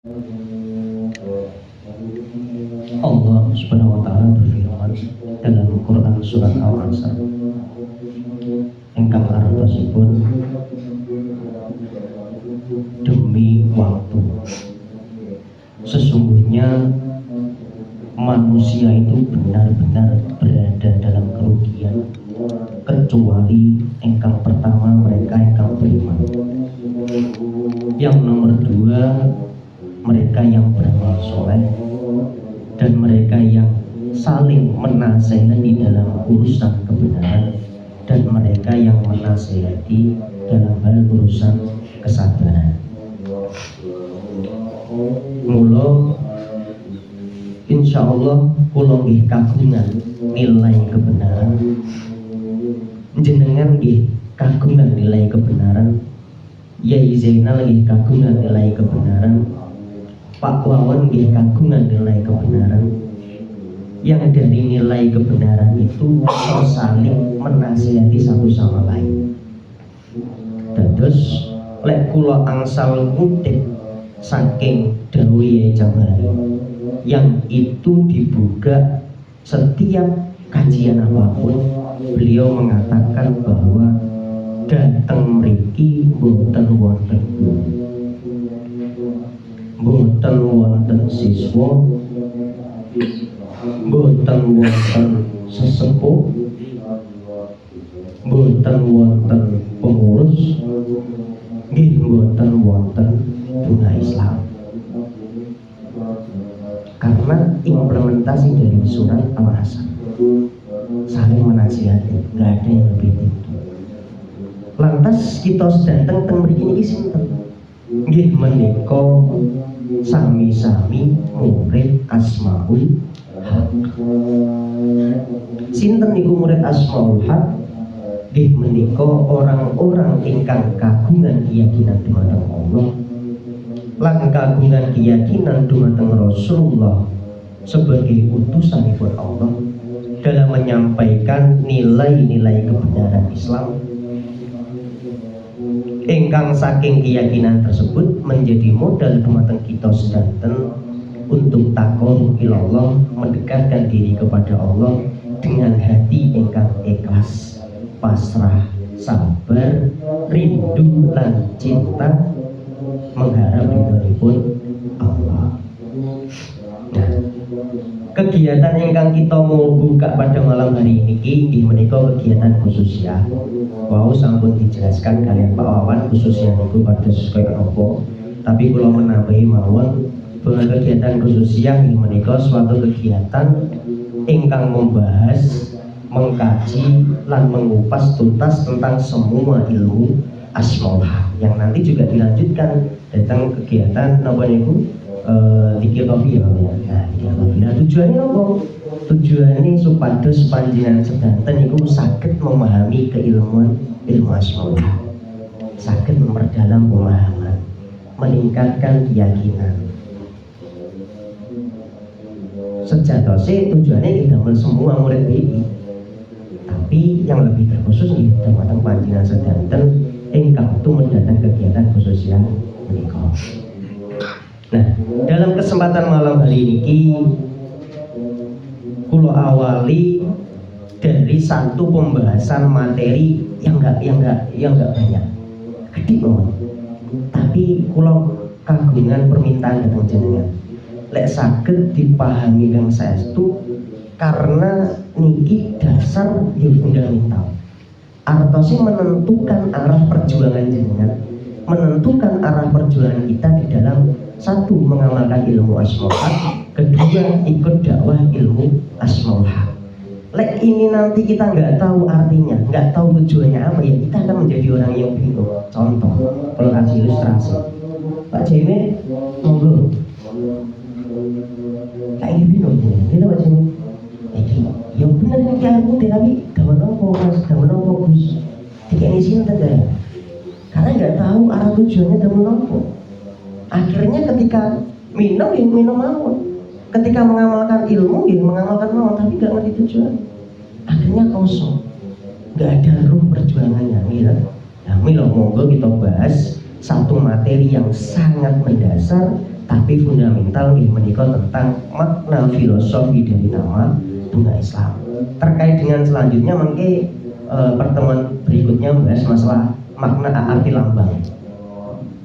Allah Subhanahu wa taala berfirman dalam Quran surat Al-Asr ingkang artosipun demi waktu. Sesungguhnya manusia itu benar-benar berada dalam kerugian kecuali engkang pertama mereka engkang beriman. Yang nomor dua mereka yang beramal soleh dan mereka yang saling menasehati dalam urusan kebenaran dan mereka yang menasehati dalam hal urusan kesabaran. Mula insyaallah kula nggih kagungan nilai kebenaran, jenengan nggih kagungan nilai kebenaran, Yai Zainal nggih kagungan nilai kebenaran, Pak Wawan nggih kagungan nilai kebenaran. Yang dari nilai kebenaran itu saling menasihati satu sama lain. Dados lek kula angsal ngutip saking dawuh Yai Jambari yang itu dibuka setiap kajian apapun, beliau mengatakan bahwa dateng mriki boten wonten guru, boten wonten siswa, boten wonten sesepuh, boten wonten pengurus, nggih boten wonten bunga Islam. Karena implementasi dari surat Al-Asr saling menasihati, nggak ada yang lebih tinggi. Lantas kita sedang teng mriki niki sinten? Nggih menika sami-sami murid Asmaul Haq. Sinten niku murid Asmaul Haq? Nggih menika orang-orang ingkang kagungan keyakinan dumateng Allah lan kagungan keyakinan dumateng Rasulullah sebagai utusanipun Allah dalam menyampaikan nilai-nilai kebenaran Islam. Ingkang saking keyakinan tersebut menjadi modal dumateng kita sedanten untuk taqarrub ilallah, mendekatkan diri kepada Allah dengan hati ingkang ikhlas, pasrah, sabar, rindu lan cinta mengharap ridhonipun Allah. Nah, kegiatan ingkang kita mau buka pada malam hari ini inggih menika kegiatan khususnya. Wau sampun dijelaskan kalian Pak Wawan khususnya niku pada kaya apa. Tapi kula menambahi mawon bahwa kegiatan khususnya inggih menika suatu kegiatan ingkang membahas, mengkaji lan mengupas tuntas tentang semua ilmu Asmaul Haq yang nanti juga dilanjutkan tentang kegiatan napa niku zikir kopi ya. Nah, tujuannya apa? Tujuannya supados panjenengan sedanten niku saged memahami keilmuan ilmu Asmaul Haq, saged memperdalam pemahaman, meningkatkan keyakinan. Sejatosnya tujuannya kita semua murid ini, tapi yang lebih terkhusus di dumateng panjenengan sedanten ingkang itu mendatang kegiatan khusus yang menikah. Nah, dalam kesempatan malam hari ini kulo awali dari satu pembahasan materi yang enggak banyak, gede banget. Tapi kulo kagungan permintaan datang jenengan, lek saged dipahami kang saestu karena niki dasar yang fundamental. Artosnya menentukan arah perjuangan jenengan, menentukan arah perjuangan kita di dalam satu mengamalkan ilmu Asmaul Haq, kedua ikut dakwah ilmu Asmaul Haq. Lek ini nanti kita nggak tahu artinya, nggak tahu tujuannya apa, ya kita akan menjadi orang yang bingung. Contoh, kalau kasih ilustrasi, Pak Jaime, monggo, kayak ini bingung, kita Pak Jaime. Ya bener nih aku tapi dawan apa mas, dawan apa Gus, tiga ini sinten ya, karena nggak tahu arah tujuannya dawan apa. Akhirnya ketika minum ya minum mawon, ketika mengamalkan ilmu ya mengamalkan mawon, tapi nggak ngerti tujuan. Akhirnya kosong, nggak ada ruh perjuangannya. Nah, milo monggo kita bahas satu materi yang sangat mendasar tapi fundamental nggih menika tentang makna filosofi dari nama bunga Islam. Terkait dengan selanjutnya mungkin pertemuan berikutnya membahas masalah makna arti lambang.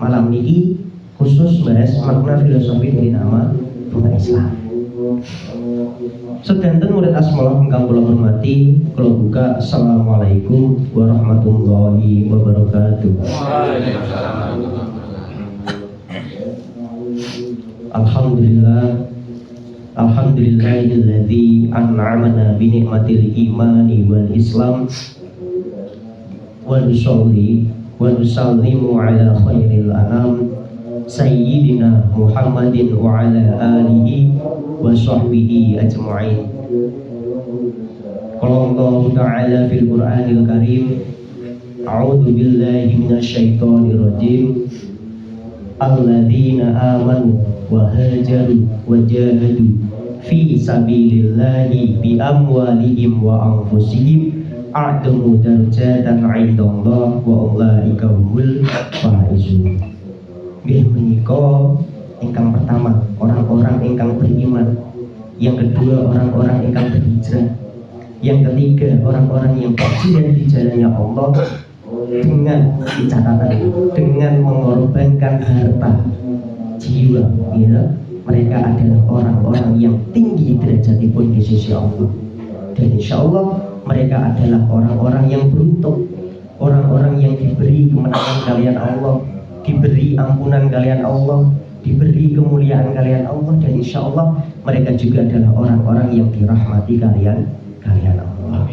Malam ini khusus bahas makna filosofi dari nama bunga Islam. Sedanten murid asmaul ingkang kula hormati, kula buka. Assalamualaikum warahmatullahi wabarakatuh. Alhamdulillah, alhamdulillahilladzi an'amana bi ni'matil imani wal islam wa nusalli wa nusallimu ala khairil anam sayyidina Muhammadin wa ala alihi wa sahbihi ajma'in. Qala Allah ta'ala fil Qur'anil Karim, a'udzu billahi minasyaitonir rajim. Alladzina amanu wa hajaru wa jahadu fi sabilillahi bi amwalihim wa anfusihim a'damu darajatan 'indallah wa ulaika humul faizun. Nggih menika ingkang pertama orang-orang ingkang beriman, yang kedua orang-orang ingkang berhijrah, yang ketiga orang-orang yang berjihad di jalannya Allah dengan catatan, dengan mengorbankan harta, jiwa, ya, mereka adalah orang-orang yang tinggi derajatipun di sisi Allah. Dan insya Allah mereka adalah orang-orang yang beruntung, orang-orang yang diberi kemenangan kalian Allah, diberi ampunan kalian Allah, diberi kemuliaan kalian Allah, dan insya Allah mereka juga adalah orang-orang yang dirahmati kalian Allah.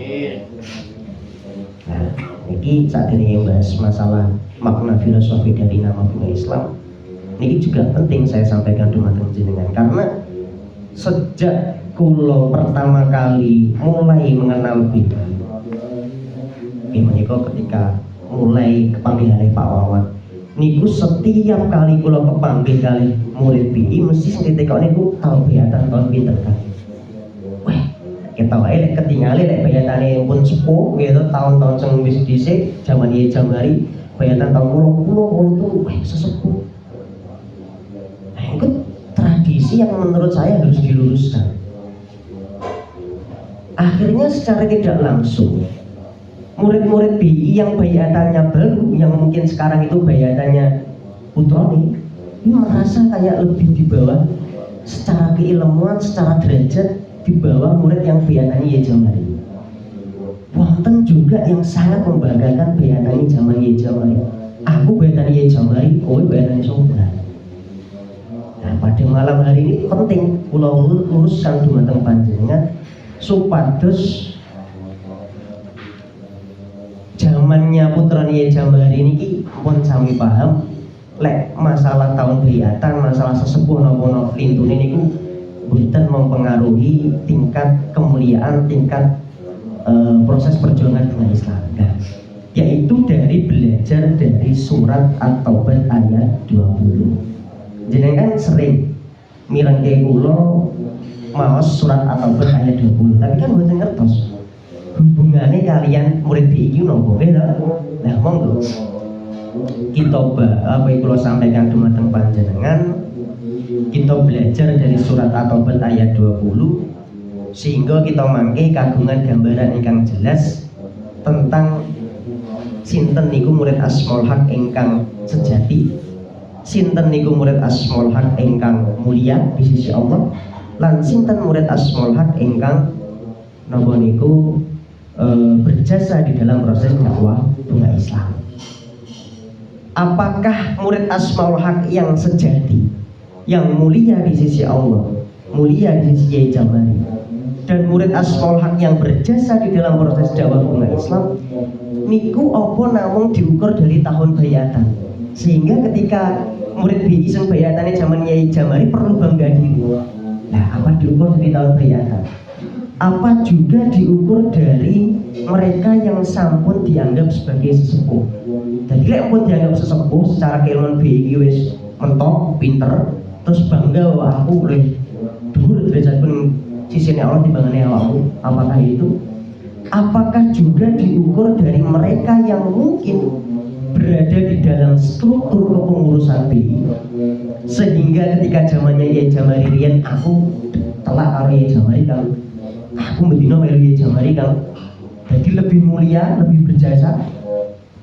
Nah, ini saat ini bahas masalah makna filosofi dari nama bunga Islam. Ini juga penting saya sampaikan dumateng jenengan, karena sejak kulo pertama kali mulai mengenal BI, ini ketika mulai kepanggil oleh Pak Wawan, niku setiap kali kulo kepanggil kali murid BI mesti ketika niku tahu bayatan tahun pinter kan. Kita wae ketinggalan lek bayatane pun sepuh gitu tahun-tahun sing wis dhisik jaman iki jamari bayatan tahun 20 tuh sesepuh. Nah, itu tradisi yang menurut saya harus diluruskan. Akhirnya secara tidak langsung murid-murid BI yang bayatannya baru, yang mungkin sekarang itu bayatannya putroni, ini merasa kayak lebih di bawah secara keilmuan, secara derajat di bawah murid yang bayatannya ya jamari. Wonten juga yang sangat membanggakan bayatannya zaman ya jamari. Aku bayatannya ya jamari, kowe bayatannya sombong. Nah, pada malam hari ini penting kula luruskan dumateng panjenengan supados zamannya putrane jamari niki pun sami paham lek masalah tahun bayatan, masalah sesepuh napa lintune niku bukan mempengaruhi tingkat kemuliaan, tingkat proses perjuangan dengan Islam, nah, yaitu dari belajar dari surat At-Taubah ayat 20. Jenengan kan sering mirengke kula maos surat At-Taubah ayat 20, tapi kan mboten ngertos hubungannya kalian murid iki nopo beda. Nah, monggo kita apa yang kula sampaikan dumateng panjenengan, kita belajar dari surat At-Taubah ayat 20 sehingga kita mangke kagungan gambaran ingkang jelas tentang sinten niku murid Asmaul Haq ingkang sejati, sinten niku murid Asmaul Haq ingkang mulia di sisi Allah, lan sinten murid Asmaul Haq ingkang napa niku berjasa di dalam proses dakwah bunga Islam. Apakah murid Asmaul Haq yang sejati, yang mulia di sisi Allah, mulia di sisi Yai Jamali, dan murid Asmaul Haq yang berjasa di dalam proses dakwah bunga Islam niku apa namung diukur dari tahun bayatan, sehingga ketika murid BI sing bayatane zaman Yai Jamali perlu bangga diri. Nah, apa diukur dari tahun bayatan? Apa juga diukur dari mereka yang sampun dianggap sebagai sesepuh. Jadi lek pun dianggap sesepuh secara keilmuan BI wis mentok, pinter, terus bangga wah aku oleh dhuwur derajat pun sisine Allah timbangane awakmu. Apakah itu? Apakah juga diukur dari mereka yang mungkin berada di dalam struktur kepengurusan BI, sehingga ketika zamannya Yai Jamari riyen aku telak karo Yai Jamari kan, aku medino melu Yai Jamari kan, jadi lebih mulia, lebih berjasa.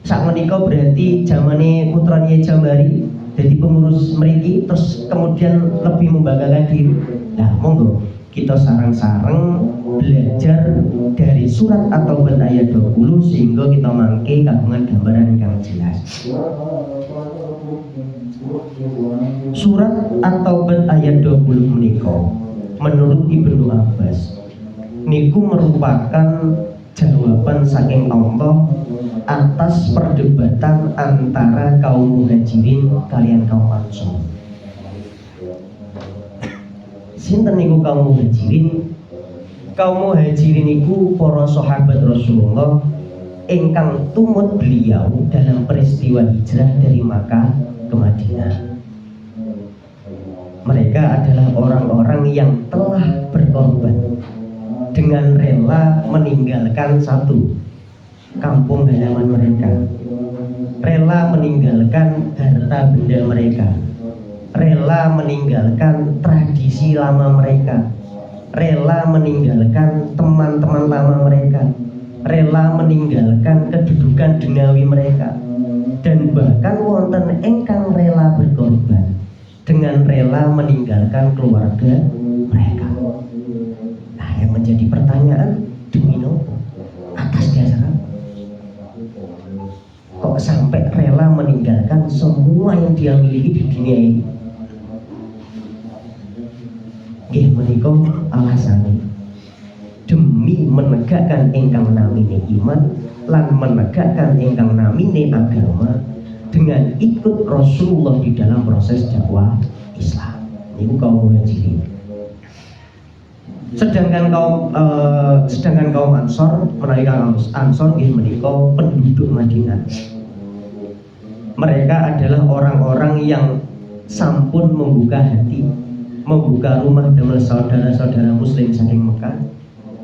Sak menika berarti zamane putra Yai Jamari jadi pengurus mriki, terus kemudian lebih membanggakan diri. Nah, monggo kita sareng-sareng belajar dari surat At-Taubah ayat 20 sehingga kita mangke kagungan gambaran yang jelas. Surat At-Taubah ayat 20 menika menurut Ibnu Abbas niku merupakan jawaban saking Allah atas perdebatan antara kaum Muhajirin kalian kaum Ansor. Sinten niku kaum Muhajirin? Kaum Muhajirin niku para sahabat Rasulullah ingkang tumut beliau dalam peristiwa hijrah dari Makkah ke Madinah. Mereka adalah orang-orang yang telah berkorban dengan rela meninggalkan satu kampung halaman mereka, rela meninggalkan harta benda mereka, rela meninggalkan tradisi lama mereka, rela meninggalkan teman-teman lama mereka, rela meninggalkan kedudukan duniawi mereka, dan bahkan wonten engkang rela berkorban dengan rela meninggalkan keluarga mereka. Nah, yang menjadi pertanyaan, demi nopo? Atas dasar apa? Kok sampai rela meninggalkan semua yang dia miliki di dunia ini? Nggih menika alasannya demi menegakkan ingkang namine iman lan menegakkan ingkang namine agama dengan ikut Rasulullah di dalam proses dakwah Islam. Niku kaum Muhajirin. Sedangkan kaum Ansor, menawi kaum Ansor nggih menika penduduk Madinah. Mereka adalah orang-orang yang sampun membuka hati, membuka rumah dengan saudara-saudara muslim saking Mekah.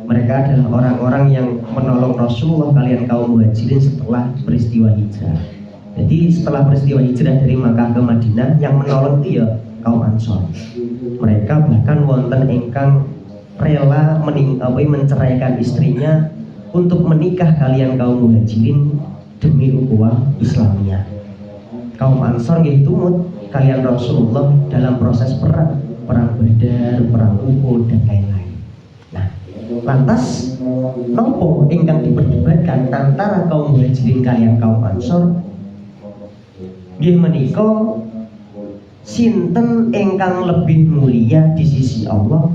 Mereka adalah orang-orang yang menolong Rasulullah kalian kaum Muhajirin setelah peristiwa hijrah. Jadi setelah peristiwa hijrah dari Makkah ke Madinah, yang menolong itu ya kaum Ansor. Mereka bahkan wonten ingkang rela menceraikan istrinya untuk menikah kalian kaum Muhajirin demi ukhuwah Islamnya. Kaum Ansor nggih tumut kalian Rasulullah dalam proses perang Badar, perang Uhud dan lain-lain. Nah, lantas nopo ingkang diperdebatkan antara kaum Muhajirin kalian kaum Ansor? Nggih menika sinten ingkang lebih mulia di sisi Allah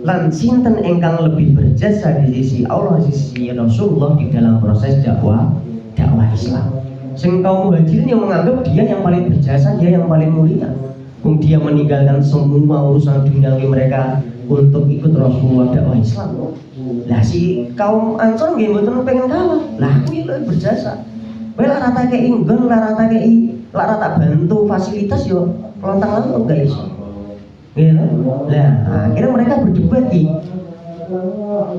lan sinten ingkang lebih berjasa di sisi Allah, di sisi Rasulullah di dalam proses dakwah Islam. Sing kaum Muhajirin yang menganggap dia yang paling berjasa, dia yang paling mulia. Dia meninggalkan semua urusan duniawi mereka untuk ikut Rasulullah dakwah Islam. Lah si kaum Ansor nggih mboten pengen kalah. Lah aku iki berjasa. Kowe lara tak kei nggon, lara tak bantu fasilitas yo lontang-lantung guys. Gitu. Nah, akhirnya mereka berdebat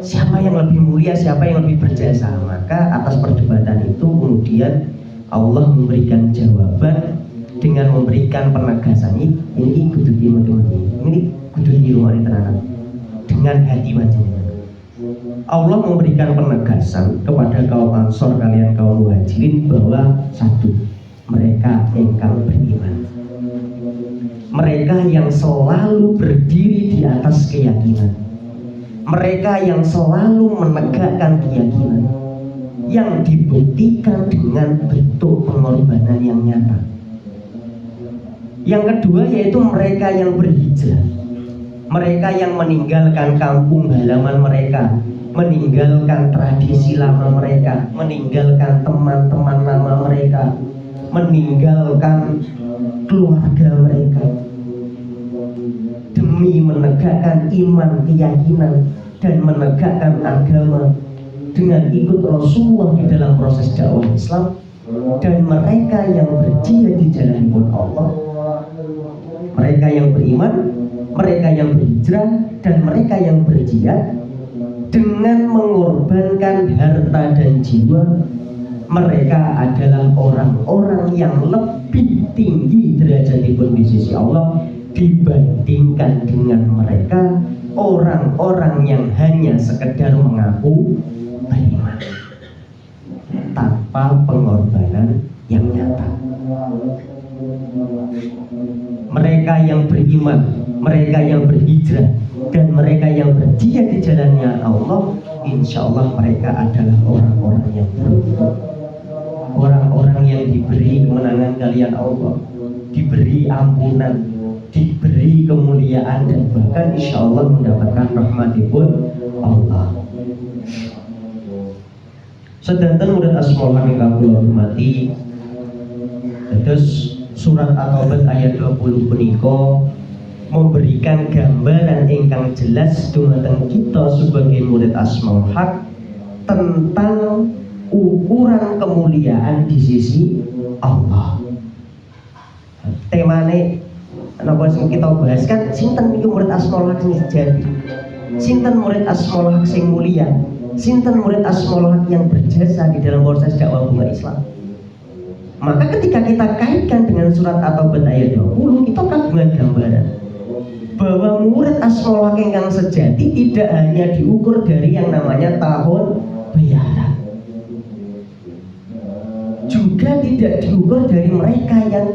siapa yang lebih mulia, siapa yang lebih berjasa. Maka atas perdebatan itu kemudian Allah memberikan jawaban dengan memberikan penegasan ini kudu teman-teman, ini kudu di rumah tenanan dengan hati panjenengan. Allah memberikan penegasan kepada kaum Ansor kalian kaum Muhajirin bahwa satu, mereka engkang beriman. Mereka yang selalu berdiri di atas keyakinan. Mereka yang selalu menegakkan keyakinan yang dibuktikan dengan bentuk pengorbanan yang nyata. Yang kedua yaitu mereka yang berhijrah. Mereka yang meninggalkan kampung halaman mereka, meninggalkan tradisi lama mereka, meninggalkan teman-teman lama mereka, meninggalkan keluarga mereka demi menegakkan iman, keyakinan dan menegakkan agama dengan ikut Rasulullah di dalam proses dakwah Islam. Dan mereka yang berjihad di jalan Allah, mereka yang beriman, mereka yang berhijrah dan mereka yang berjihad dengan mengorbankan harta dan jiwa, mereka adalah orang-orang yang lebih tinggi derajatipun di sisi Allah dibandingkan dengan mereka orang-orang yang hanya sekedar mengaku beriman tanpa pengorbanan yang nyata. Mereka yang beriman, mereka yang berhijrah, dan mereka yang berjihad di jalannya Allah, insya Allah mereka adalah orang-orang yang beruntung, orang-orang yang diberi kemenangan kalian Allah, diberi ampunan, diberi kemuliaan, dan bahkan insya Allah mendapatkan rahmatipun Allah. Sedanten murid asmaul haq ingkang kula hormati, terus surat At-Taubah ayat 20 punika memberikan gambaran ingkang jelas dumateng kita sebagai murid asmaul haq tentang ukuran kemuliaan di sisi Allah. Temane napa sing kita bahas kan sinten iki murid asmaul haq sing sejati, sinten murid asmaul haq sing mulia, sinten murid asmaul haq yang berjasa di dalam proses dakwah bunga Islam. Maka ketika kita kaitkan dengan surat At-Taubah ayat 20, kita kagungan gambaran bahwa murid asmaul haq ingkang sejati tidak hanya diukur dari yang namanya tahun bayaran, juga tidak diukur dari mereka yang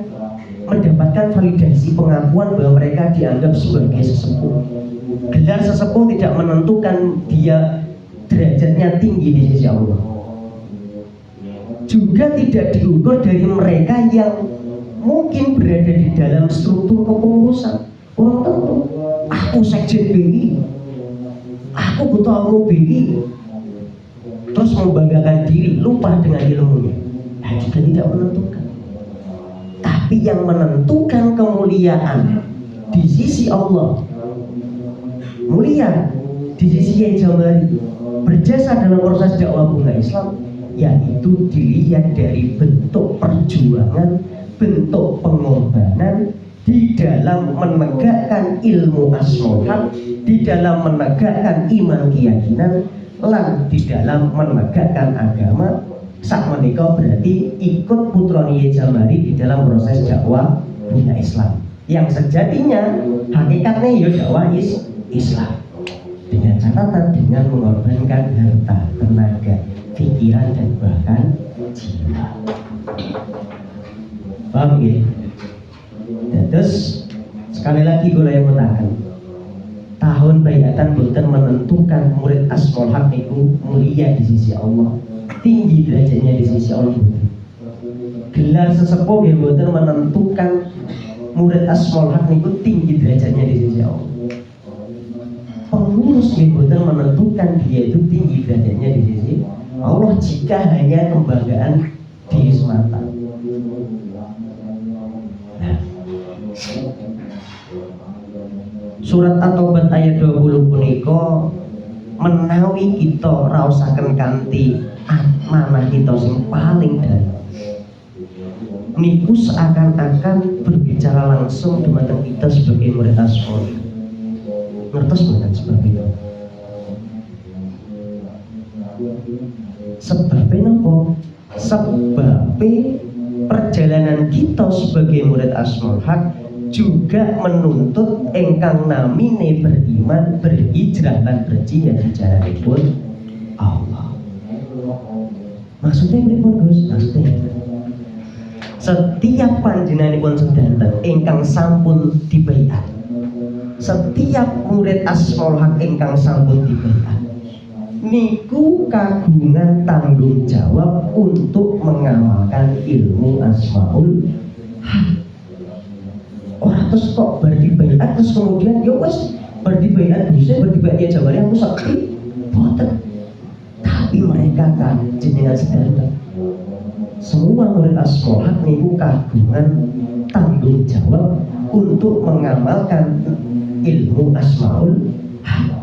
mendapatkan validasi pengakuan bahwa mereka dianggap sebagai sesepuh. Gelar sesepuh tidak menentukan dia derajatnya tinggi di sisi Allah. Juga tidak diukur dari mereka yang mungkin berada di dalam struktur kepengurusan. Orang tentu, aku sekjen BI, aku ketua umum BI, terus membanggakan diri, lupa dengan ilmunya. Nah, juga tidak menentukan. Tapi yang menentukan kemuliaan di sisi Allah, mulia di sisi Kiai Jamali, berjasa dalam proses dakwah bunga Islam, yaitu dilihat dari bentuk perjuangan, bentuk pengorbanan di dalam menegakkan ilmu asmaul haq, di dalam menegakkan iman keyakinan, lan di dalam menegakkan agama. Sak menika berarti ikut putroni Jamari di dalam proses dakwah bunga Islam yang sejatinya hakikatnya ya dakwah Islam, dengan catatan dengan mengorbankan harta, tenaga, pikiran, dan bahkan jiwa. Paham ya? Terus sekali lagi gue yang mengatakan tahun bayatan boten menentukan murid asmaul haq niku mulia di sisi Allah, tinggi derajatnya di sisi Allah. Gelar sesepuh yang boten menentukan murid asmaul haq niku tinggi derajatnya di sisi Allah. Pengurus yang boten menentukan dia itu tinggi derajatnya di sisi Allah, jika hanya kebanggaan diri semata. Nah, surat At-Taubah ayat 20 punika menawi kita raosaken kanthi manah kita sing paling dalam niku seakan-akan berbicara langsung dumateng kita sebagai murid asmaul. Ngertos bukan sebab itu? Sebabnya apa? Sebabnya perjalanan kita sebagai murid asmaul haq juga menuntut engkang namine beriman, berhijrah, dan berjihad di jalanipun Allah. Maksudnya pripun Gus? Maksudnya setiap panjenenganipun sedanten ingkang sampun dibaiat, setiap murid asmaul haq ingkang sampun dibaiat niku kagungan tanggung jawab untuk mengamalkan ilmu asmaul haq. Orang terus kok berdibaiat terus kemudian ya wes berdibaiat bisa berdibaiat ya Jamari aku sakti boten. Tapi mereka kan jenengan sedanten semua murid asmaul haq niku kagungan tanggung jawab untuk mengamalkan ilmu asmaul haq,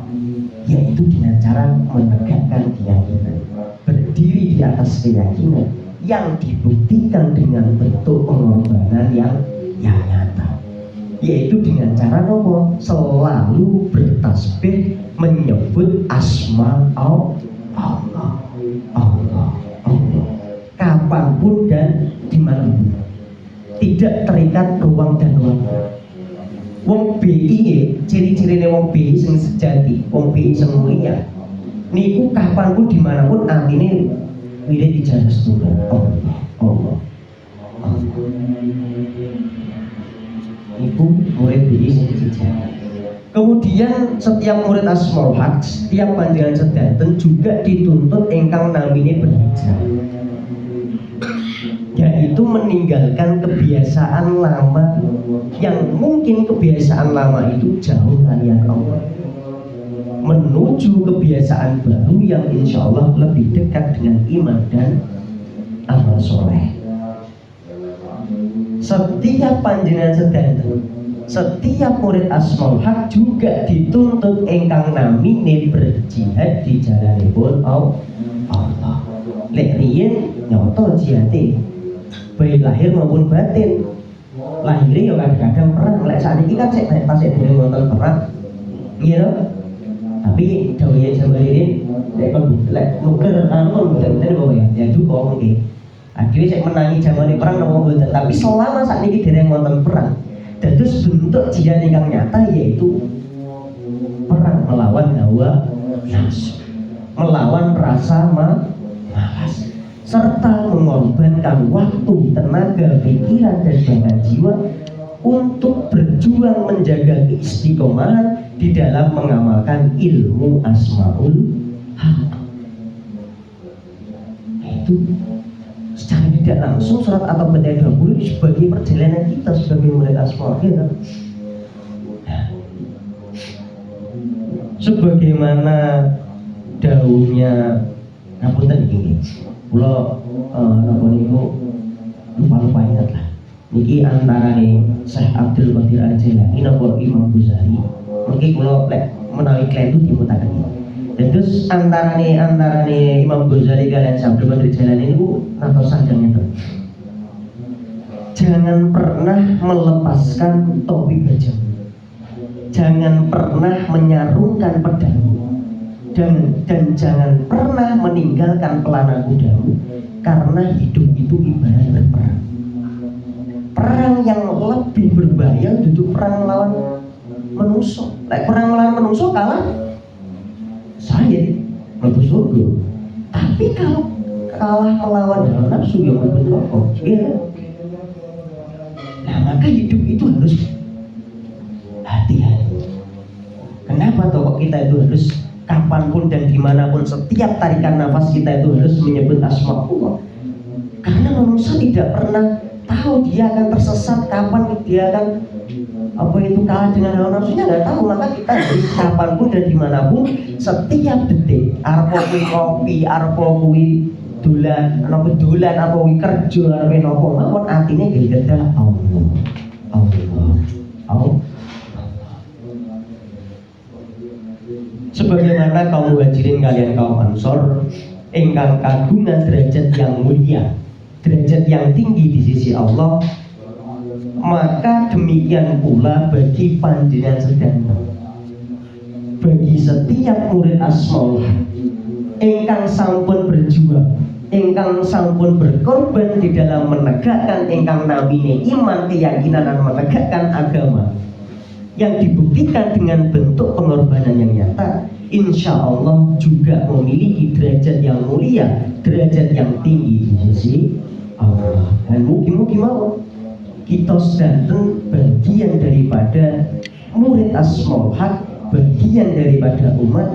yaitu dengan cara menegakkan keyakinan, berdiri di atas keyakinan yang dibuktikan dengan bentuk pengorbanan yang nyata, yaitu dengan cara nopo selalu bertasbih menyebut asma Allah. tidak terikat ruang dan waktu. Wong BI ciri-cirine wong BI sing sejati, wong BI sing mulia niku kapanpun dimanapun atine wirid ijazah setunggal. Allah niku murid BI sing sejati. Kemudian setiap murid Asmaul Haq, setiap panjenengan sedanten juga dituntut ingkang namine berhijrah, yaitu meninggalkan kebiasaan lama yang mungkin kebiasaan lama itu jauh kalian Allah, menuju kebiasaan baru yang insya Allah lebih dekat dengan iman dan amal soleh. Setiap panjenengan sedanten, setiap murid Asmaul Haq juga dituntut ingkang namine berjihad di jalanipun Allah. Lek riyen nyoto jihate baik lahir maupun batin. Lahirnya ya kadang-kadang perang. Lek sakniki kan sik tasik dhewe wonten perang. Iya toh? Tapi dawuhe Jamaluddin lek nuklir anu mboten apa ya duka mungkin. Akhirnya saya menangi zaman perang napa mboten. Tapi selama sakniki dereng wonten perang, dados bentuk jihad ingkang nyata yaitu perang melawan hawa nafsu, melawan rasa malas, serta mengorbankan waktu, tenaga, pikiran dan bahkan jiwa untuk berjuang menjaga keistiqomahan di dalam mengamalkan ilmu Asmaul Haq. Itu secara tidak langsung surat At-Taubah 20 sebagai perjalanan kita sebagai murid Asmaul Haq. Sebagaimana daunnya ngapunten iki. Kula napa niku lupa ingat lah. Niki antarane Syekh Abdul Qadir Al-Jailani napa Imam Ghazali. Mungkin kula lek menawi klentu dimutaken. Terus antarane Imam Ghazali kalian Syekh Abdul Qadir Al-Jailani niku napa sanjang itu. Jangan pernah melepaskan topi baja. Jangan pernah menyarungkan pedangmu. Dan jangan pernah meninggalkan pelana kudamu, karena hidup itu ibarat berperang. Perang yang lebih berbahaya duduk perang melawan manusia. Perang melawan manusia kalah saya mlebu surga. Tapi kalau kalah melawan hawa nafsu yang mlebu neraka, ya. Nah, maka hidup itu harus hati-hati. Kenapa toh kita itu harus kapanpun dan dimanapun setiap tarikan nafas kita itu harus menyebut asma'ullah? Karena manusia tidak pernah tahu dia akan tersesat, kapan dia akan kalah dengan hawa nafsunya, nggak tahu. Maka kita harus kapanpun dan dimanapun setiap detik arpo kuwi kopi, arpo kuwi dolan, ana dolan, arpo kuwi kerja, arep napa mawon atine gegedah Allah. Sebagaimana kaum muhajirin kalian kaum ansor ingkang kagungan derajat yang mulia, derajat yang tinggi di sisi Allah, maka demikian pula bagi panjenengan sedanten, bagi setiap murid Asmaul Haq ingkang sampun berjuang, ingkang sampun berkorban di dalam menegakkan ingkang namine iman, keyakinan dan menegakkan agama yang dibuktikan dengan bentuk pengorbanan yang nyata, insya Allah juga memiliki derajat yang mulia, derajat yang tinggi di sisi Allah. Dan mugi-mugi mau kita sedanten bagian daripada murid Asmaul Haq, bagian daripada umat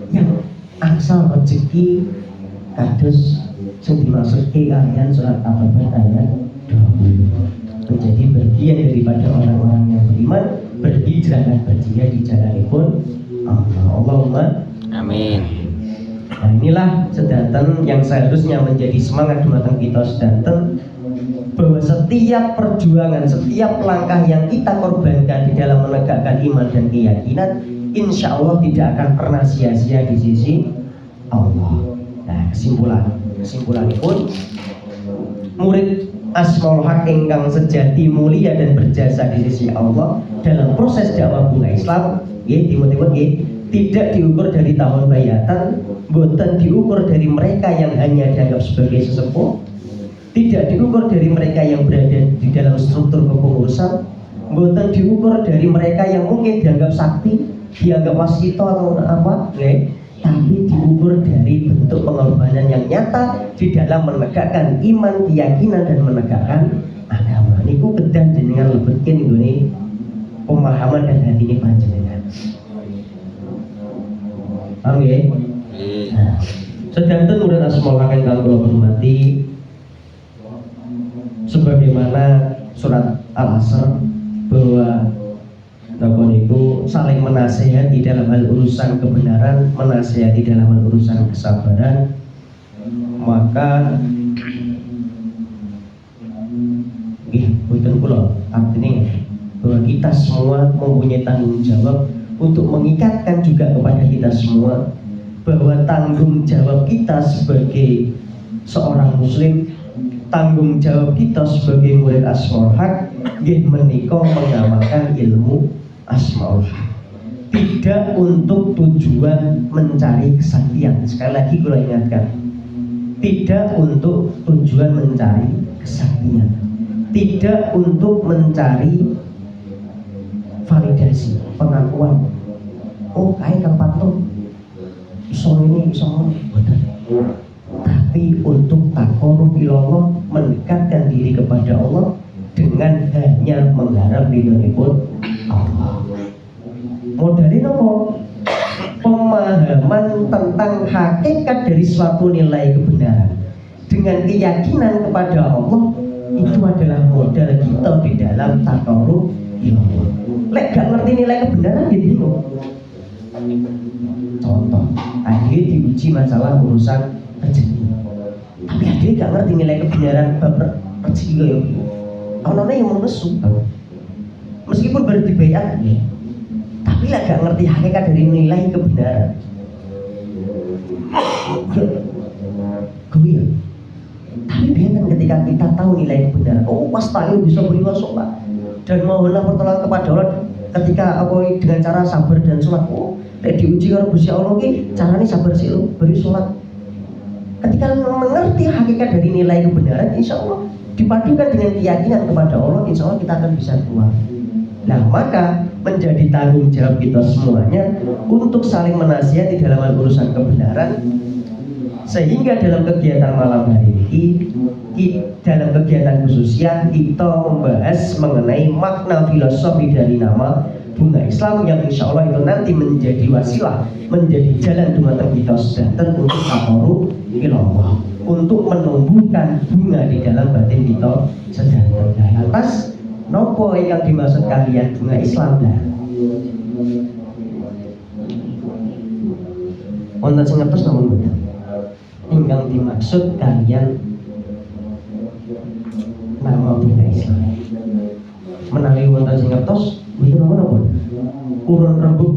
yang angsal rezeki kados sing dimasuki kalian surat At-Taubah ayat 20, menjadi bagian daripada orang-orang yang beriman, berhijrah dan berjihad di jalanipun Allah. Allahumma amin. Nah, inilah sedanten yang seharusnya menjadi semangat dumateng kita sedanten, bahwa setiap perjuangan, setiap langkah yang kita korbankan di dalam menegakkan iman dan keyakinan, insya Allah tidak akan pernah sia-sia di sisi Allah. Nah, kesimpulan pun murid Asmaul Haq ingkang sejati, mulia dan berjasa di sisi Allah dalam proses dakwah bunga Islam, tidak diukur dari tahun bayatan, boten diukur dari mereka yang hanya dianggap sebagai sesepuh, tidak diukur dari mereka yang berada di dalam struktur kepengurusan, bukan diukur dari mereka yang mungkin dianggap sakti, dianggap wasito atau apa, tapi diukur dari bentuk pengorbanan yang nyata di dalam menegakkan iman, keyakinan dan menegakkan agama. Niku kedah jenengan lebetkeun nggone pemahaman dan hati ini panjenengan. Paham ya? Nah, sedanten urip asmaul kang kula hormati, sebagaimana surat Al-Asr bahwa Namun itu saling menasihati dalam hal urusan kebenaran, menasihati dalam hal urusan kesabaran. Maka bukan pula artinya bahwa kita semua mempunyai tanggung jawab untuk mengikatkan juga kepada kita semua bahwa tanggung jawab kita sebagai seorang muslim, tanggung jawab kita sebagai murid Asmaul Haq nggih menika mengamalkan ilmu Asmaul Haq, tidak untuk tujuan mencari kesaktian. Sekali lagi kula ingatkan, tidak untuk tujuan mencari kesaktian, tidak untuk mencari validasi, pengakuan. Oh, kae Kang Patno iso ini iso betul. Tapi untuk taqarrub ilallah, mendekatkan diri kepada Allah dengan hanya mengharap ridhonipun Allah. Modalnya apa? Pemahaman tentang hakikat dari suatu nilai kebenaran dengan keyakinan kepada Allah, itu adalah modal kita di dalam taqarrub ilallah. Lek gak ngerti nilai kebenaran jadi bingung. Contoh, akhirnya diuji masalah urusan rezeki, tapi akhirnya gak ngerti nilai kebenaran bab rezeki kaya gitu. Ana yang menesu, meskipun baru dibayar, tapi lah gak ngerti hakikat dari nilai kebenaran. Gue, tapi biarkan ketika kita tahu nilai kebenaran, oh pasti bisa beriman sholat dan mohonlah pertolongan kepada Allah ketika aku dengan cara sabar dan sholat. Oh, diuji karo Gusti Allah ki carane sabar sih lo, beri sholat. Ketika mengerti hakikat dari nilai kebenaran, insya Allah dipadukan dengan keyakinan kepada Allah, insya Allah kita akan bisa keluar. Nah, maka menjadi tanggung jawab kita semuanya untuk saling menasihati dalam urusan kebenaran, sehingga dalam kegiatan malam hari ini, dalam kegiatan khususnya kita membahas mengenai makna filosofi dari nama bunga Islam yang insya Allah itu nanti menjadi wasilah, menjadi jalan dumateng kita sedanten untuk taqarrub ilallah, untuk menumbuhkan bunga di dalam batin kita sedanten. Nah, atas nopo yang dimaksud kalian bunga Islam lah. Wonten sing ngertos namun boten. Ingkang dimaksud kalian nama bunga Islam. Menawi wonten sing ngertos boten napa-napa. Urun rembug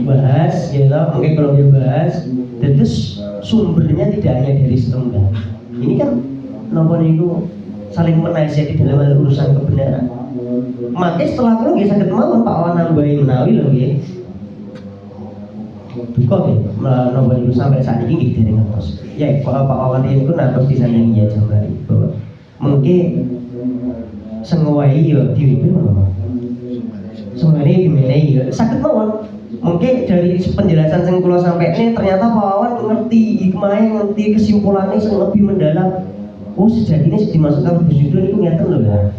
bahas ya toh, mungkin kalau dia bahas, terus sumbernya tidak hanya dari setunggal. Ini kan napa niku saling menasihati dalam urusan kebenaran. Maka setelah itu nggih saged mawon Pak Awan nambahi menawi lho nggih. Duka nggih napa niku sampai saat ini nggih dereng ngertos. Ya Pak Awan niku nantos disandingi ya jambari bahwa mungkin sengowahi ya diwipi mawon. Sebenarnya gimana ya? Sakit mawon. Mungkin dari penjelasan yang kula sampai ini ternyata Pak Wawan ngerti hikmahnya, ngerti kesimpulannya yang lebih mendalam. Oh sejatinya dimaksudkan Gus Yudho itu ngeten loh ya.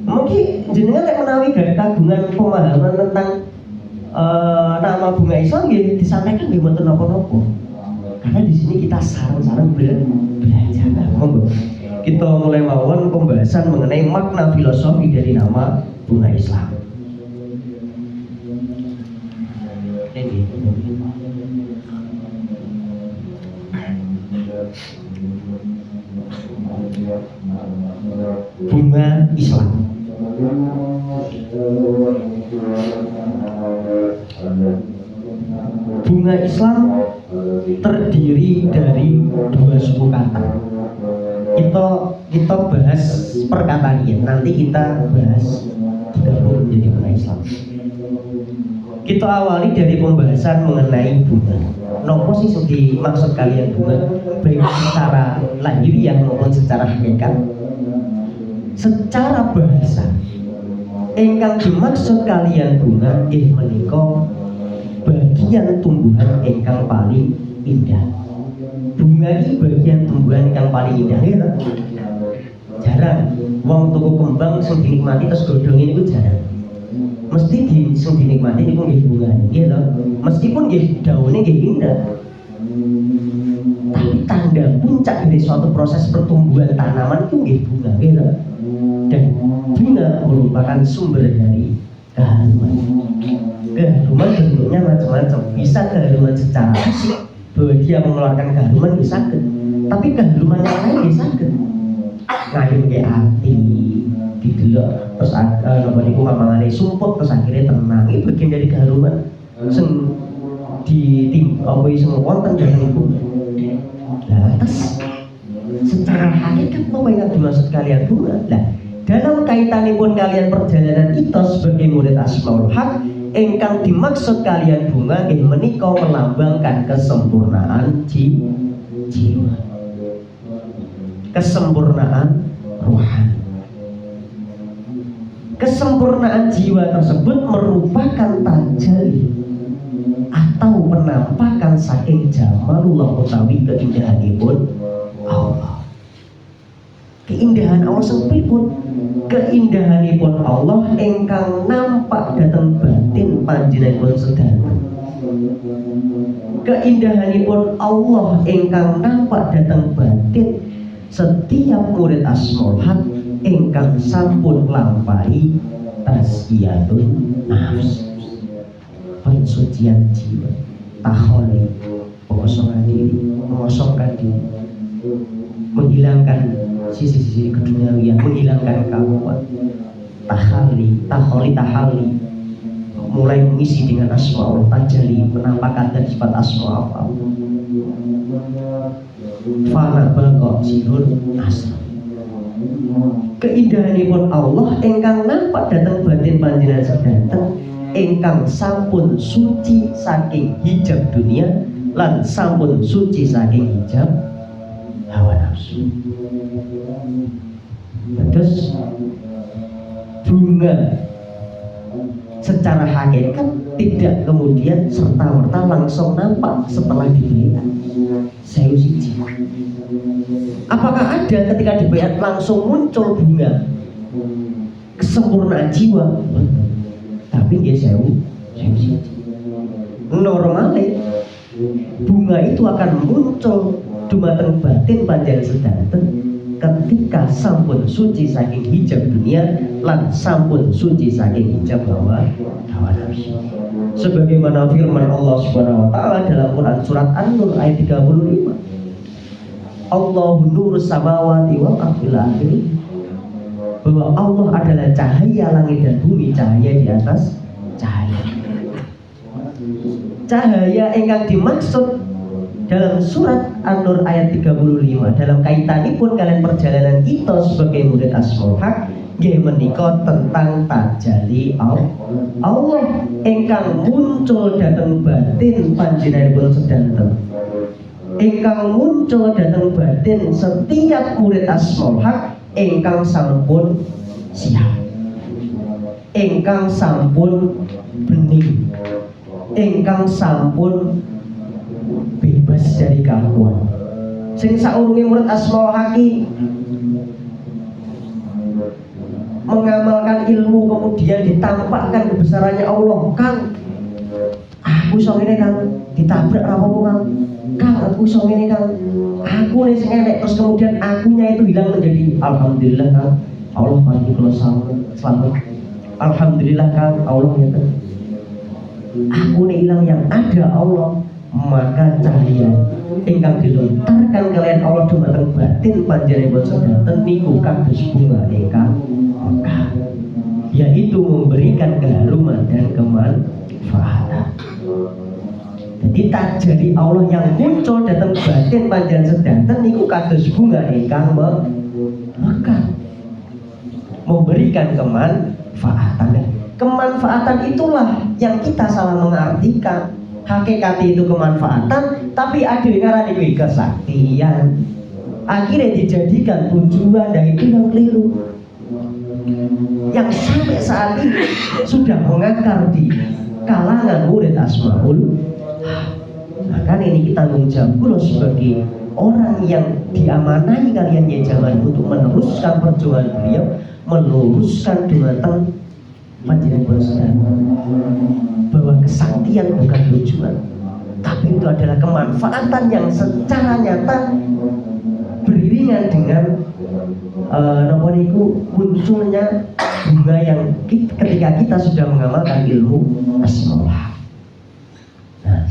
Mungkin jenengan lek menawi gak kagungan pemahaman tentang nama bunga Islam ya disampaikan di mboten napa-napa. Karena di sini kita sarang-sarang belajar. Monggo. Kita mulai mawon pembahasan mengenai makna filosofi dari nama bunga Islam. Bunga Islam. Bunga Islam terdiri dari dua suku kata. Kita bahas perkataannya. Nanti kita bahas digabung menjadi bunga Islam. Kita awali dari pembahasan mengenai bunga. nopo sih sing dimaksud kalian bunga baik secara lahiriah maupun secara hakikat. Secara bahasa ingkang dimaksud kalian bunga menika bagian tumbuhan ingkang paling indah. Bunga ini bagian tumbuhan ingkang paling indah ya. Jarang wong tuku kembang sing dinikmati terus godhonge niku jarang. Mesti sing dinikmati niku nggih bungane nggih lho. Meskipun nggih daune nggih indah. Tapi tanda puncak dari suatu proses pertumbuhan tanaman itu nggih bunga nggih lho. Dan bunga merupakan sumber dari keharuman. Keharuman bentuknya macam-macam. Bisa keharuman secara fisik bahwa dia mengeluarkan keharuman bisa ke. Tapi keharuman yang lain bisa ke. Ngayun ke hati, didelok terus napa niku mamangane sumput terus akhirnya tenang. Ini bagian dari keharuman. Sing apa sing wonten dalem bunga. Lah terus secara hakikat apa yang dimaksud kalian bunga? Lah dalam kaitanipun kalian perjalanan kita sebagai murid Asmaul Haq, ingkang dimaksud kalian bunga nggih menika melambangkan kesempurnaan jiwa. Kesempurnaan rohani. Kesempurnaan jiwa tersebut merupakan tajalli atau penampakan saking jamalullah utawi keindahanipun Allah. Keindahan Allah sepipun, keindahanipun Allah ingkang nampak dateng batin panjenenganipun sedanten. Keindahanipun Allah ingkang nampak dateng batin setiap murid Asmaul Haq ingkang sampun lampahi tazkiyatun nafs, pensucian jiwa, taholi, mengosongkan diri, menghilangkan sisi-sisi keduniawian, menghilangkan keangkuhan, tahali, mulai mengisi dengan asma Allah, tajali, menampakkan sifat asma Allah. Fana bangkok sirun asma. Keindahanipun Allah ingkang nampak datang batin panjenengan sedanten, ingkang sampun suci saking hijab dunia lan sampun suci saking hijab hawa nafsu. Terus bunga secara hakikat tidak kemudian serta-merta langsung nampak setelah diberikan. Saya uji. Apakah ada ketika diberikan langsung muncul bunga kesempurnaan jiwa? Tapi dia saya uji. Normalnya bunga itu akan muncul dumateng batin panjenengan sedanten ketika sampun suci saking hijab dunia lan sampun suci saking hijab hawa nafsu. Sebagaimana firman Allah Subhanahu wa taala dalam Quran surat An-Nur ayat 35. Allahu nurus samawati wal ardi, bahwa Allah adalah cahaya langit dan bumi, cahaya di atas cahaya. Cahaya ingkang dimaksud dalam surat An-Nur ayat 35 dalam kaitanipun kalian perjalanan kita sebagai murid Asmaul Haq nggih menika tentang tajalli Allah ingkang muncul dateng batin panjenenganipun sedanten, ingkang muncul dateng batin setiap murid Asmaul Haq ingkang sampun siap, ingkang sampun bening, ingkang sampun bebas dari keangkuhan. Sing saurunge murid Asmaul Haq mengamalkan ilmu kemudian ditampakkan kebesarannya Allah. Kang, aku iso ngene Kang, ditabrak apa Kang? Kang, aku iso ngene Kang. Aku nih sing elek, terus kemudian akunya itu hilang menjadi alhamdulillah Kang. Allah paling kula selamat. Alhamdulillah Kang, Allah ya Kang. Aku nih hilang yang ada Allah. Maka cahaya ingkang dilontarkan kalian Allah dumateng batin panjenenganipun sedanten niku kados bunga ingkang mekar, yaitu memberikan keharuman dan kemanfaatan. Jadi tajalli Allah yang muncul datang batin panjenengan sedanten niku kados bunga ingkang mekar, memberikan kemanfaatan. Kemanfaatan itulah yang kita salah mengartikan. hakikat itu kemanfaatan, tapi ada yang ngarani kuwi kesaktian. Akhirnya dijadikan tujuan dan itu yang keliru. Yang sampai saat ini sudah mengakar di kalangan murid Asmaul. Maka ini kita tanggung jawab sebagai orang yang diamanai kalian ya zaman untuk meneruskan perjuangan beliau, meluruskan dumateng panjenengan sadar bahwa kesaktian bukan tujuan, tapi itu adalah kemanfaatan yang secara nyata beriringan dengan munculnya bunga yang ketika kita sudah mengamalkan ilmu asmaul. Nah,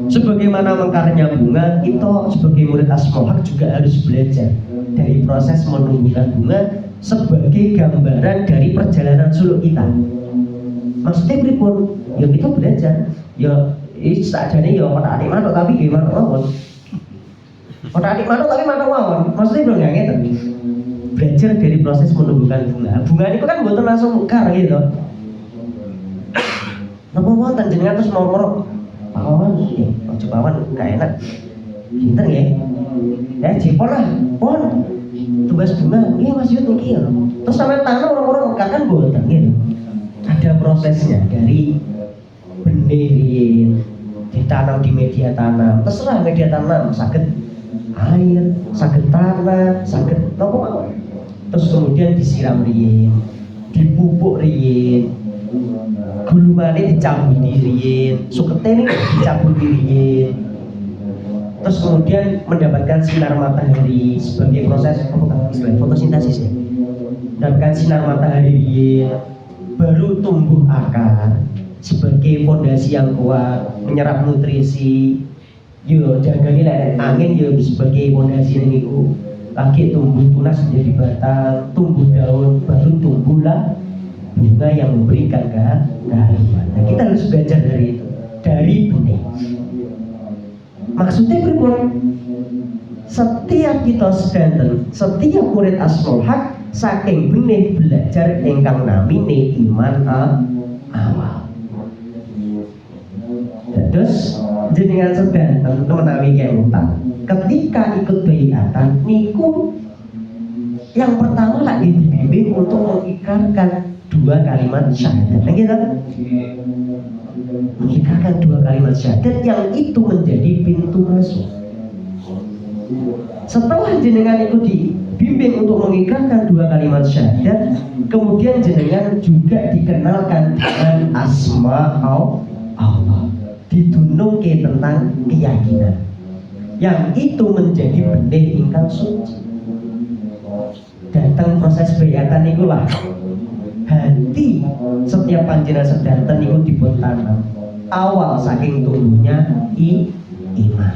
sebagaimana mengkarnya bunga, kita sebagai murid asmaul juga harus belajar dari proses menumbuhkan bunga sebagai gambaran dari perjalanan suluk kita. Maksudnya pripun? Ya kita belajar. Ya sakjane ya ora atik manuk tapi gimana mawon. Ora atik manuk tapi manuk mawon. Maksudnya belum nggak gitu. Belajar dari proses menumbuhkan bunga. Bunga itu kan mboten langsung mekar gitu. Napa wonten jenengan terus mau pawan ya, ojo pawan gak enak. Pinter ya. Ya jepon lah, pon. Tugas bunga, iya Mas Yud niki ya. Terus sampai tanam orang-orang mekar kan mboten gitu. Ada prosesnya dari benih ditanam di media tanam, terserah media tanam, sakit air, sakit tanah, sakit apa mau. Terus kemudian disiram riyin, dipupuk riyin, gulungannya dicabut riyin, suketene dicabut riyin. Terus kemudian mendapatkan sinar matahari sebagai proses fotosintesis ya. Mendapatkan sinar matahari riyin, baru tumbuh akar sebagai fondasi yang kuat, menyerap nutrisi. Yo jaga nilai angin yo sebagai fondasi niku. Lagi tumbuh tunas menjadi batang, tumbuh daun, baru tumbuhlah bunga yang memberikan keharuman. Nah, kita harus belajar dari itu, dari benih. Maksudnya pripun? Setiap kita sedanten, setiap murid Asmaul Haq saking benih belajar ingkang namine iman awal. Terus jenengan sedanten menawi kemutan. Ketika ikut baiatan niku yang pertama lagi dibimbing untuk mengikrarkan 2 kalimat syahadat. Nah, gitu. Mengikrarkan 2 kalimat syahadat yang itu menjadi pintu masuk. Setelah jenengan itu dibimbing untuk mengikrarkan 2 kalimat syahadat, kemudian jenengan juga dikenalkan dengan asma Allah, didunungke tentang keyakinan, yang itu menjadi benih ingkang suci. Datang proses baiatan ikulah hati setiap panjenengan sedanten niku dipun tanam awal saking tumbuhnya iman.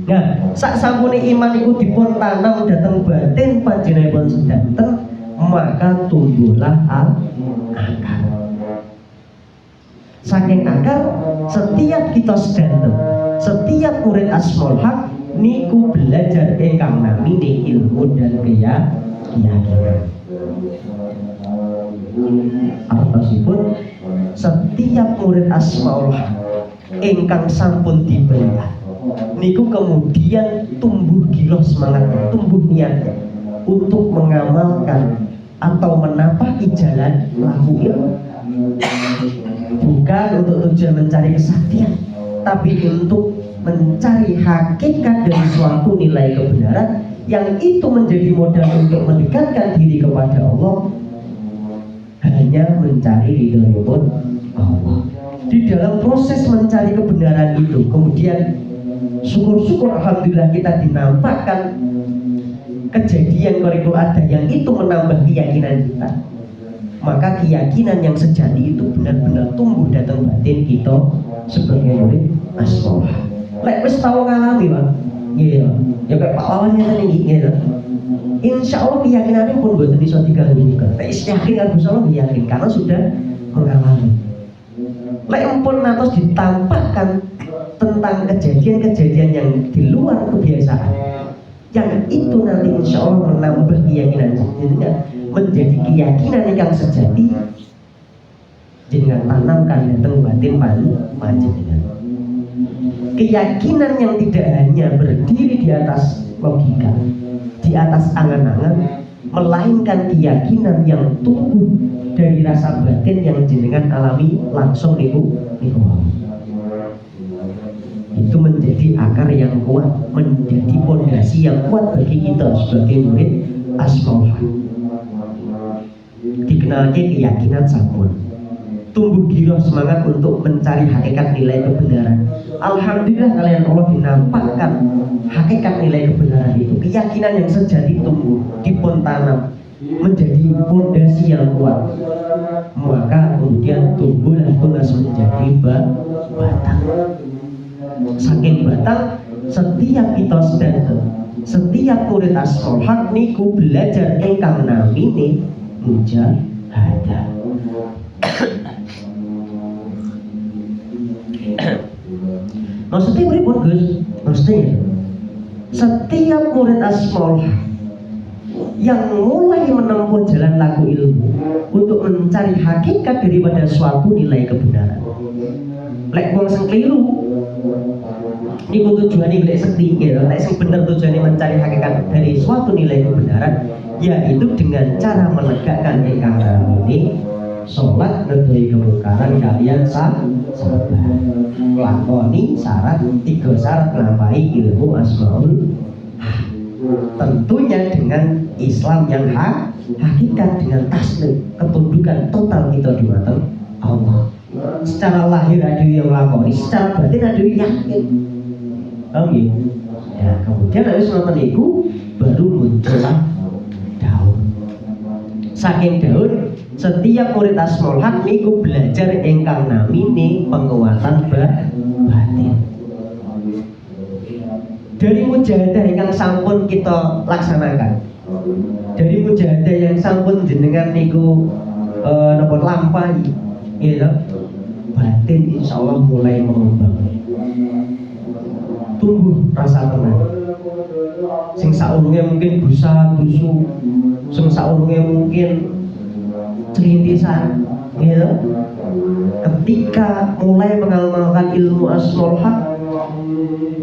Nah, sak sampune iman iku dipun tanam dhateng batin panjenenganipun sedanten, maka tumbuhlah akar. Saking akar, setiap kita sedanten, setiap murid Asmaul Haq niku belajar ingkang namine ilmu dan keyakinan. Artosipun setiap murid Asmaul Haq ingkang sampun dibelah niku kemudian tumbuh giroh semangat, tumbuh niat untuk mengamalkan atau menapaki jalan laku ilmu, bukan untuk tujuan mencari kesaktian, tapi untuk mencari hakikat dari suatu nilai kebenaran yang itu menjadi modal untuk mendekatkan diri kepada Allah, hanya mencari ridhoipun Allah. Di dalam proses mencari kebenaran itu, kemudian syukur-syukur alhamdulillah kita dinampakkan kejadian kurikulum ada yang itu menambah keyakinan kita. Maka keyakinan yang sejati itu benar-benar tumbuh datang batin kita sebagai murid Asmaul Haq. Lek wis tau ngalami, Pak. Nggih, ya kayak Pak Wawan ngene iki, nggih. Insyaallah keyakinannya pun boten iso diganggu juga. Nek yakin kan insyaallah yakin karena sudah mengalami. Lek pun natos ditampakkan tentang kejadian-kejadian yang di luar kebiasaan, yang itu nanti insya Allah menambah keyakinan, jadinya menjadi keyakinan yang sejati, jenengan tanamkan dateng batin panjenengan. Keyakinan yang tidak hanya berdiri di atas logika, di atas angan-angan, melainkan keyakinan yang tumbuh dari rasa batin yang jenengan alami langsung niku. Itu menjadi akar yang kuat, menjadi fondasi yang kuat bagi kita sebagai murid Asmaul Haq. Dikenalnya keyakinan sampun, tumbuh giroh semangat untuk mencari hakikat nilai kebenaran. Alhamdulillah kalian Allah dinampakkan hakikat nilai kebenaran itu. Keyakinan yang sejati tumbuh, dipun tanam menjadi fondasi yang kuat. Maka kemudian tumbuh dan tunas menjadi batang. Saking batang, setiap kita sedanten, setiap murid Asmaul Haq niku belajar ingkang namine mujahadah. Maksudnya berikut Gus, maksudnya setiap murid Asmaul Haq yang mulai menempuh jalan laku ilmu untuk mencari hakikat daripada suatu nilai kebenaran. Lek wong sing keliru niku tujuane golek sekti gitu. Lek sing bener tujuane mencari hakikat dari suatu nilai kebenaran, yaitu dengan cara menegakkan ingkang namine sholat, ngedoi kemungkaran kalian sabar, lakoni syarat 3 syarat nglampahi ilmu Asmaul Haq. Tentunya dengan Islam yang hakikat, dengan taslim, ketundukan total kita di mata Allah. Secara lahir ada yang lakoni, secara batin ada yang yakin. Oke. Ya, kemudian habis nonton itu baru muncullah daun. Saking daun, setiap murid Asmaul Haq niku belajar ingkang namine penguatan batin. Dari mujahadah ingkang sampun kita laksanakan, dari mujahadah yang sampun jenengan niku napa lampahi, gitu, batin insyaallah mulai mengembang, tumbuh rasa tenang. Sing saurunge mungkin busa busu, sing saurunge mungkin cerintisan, gitu. Ketika mulai mengamalkan ilmu Asmaul Haq,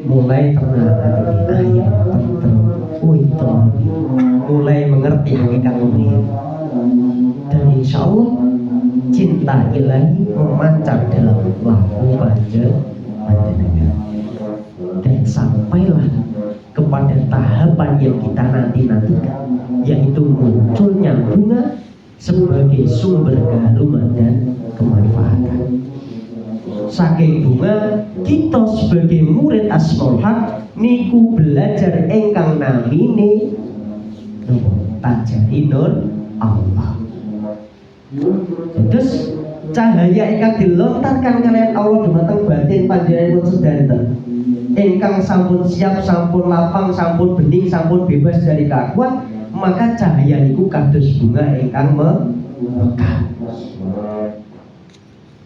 mulai tenang hati, ayam tenang, mulai mengerti hakikat ini, dan insya Allah cinta ilahi memancar dalam laku panjenengan, dan sampailah kepada tahapan yang kita nantikan, yaitu munculnya bunga sebagai sumber keharuman dan kemanfaatan. Saking bunga, kita sebagai murid Asmaul Haq niku belajar engkang namine tajari nur Allah. Terus cahaya ingkang dilontarkan kalian Allah dumateng batin panjenengan sedanten, ingkang sampun siap, sampun lapang, sampun bening, sampun bebas dari kakuan, maka cahaya niku kados bunga ingkang mekar,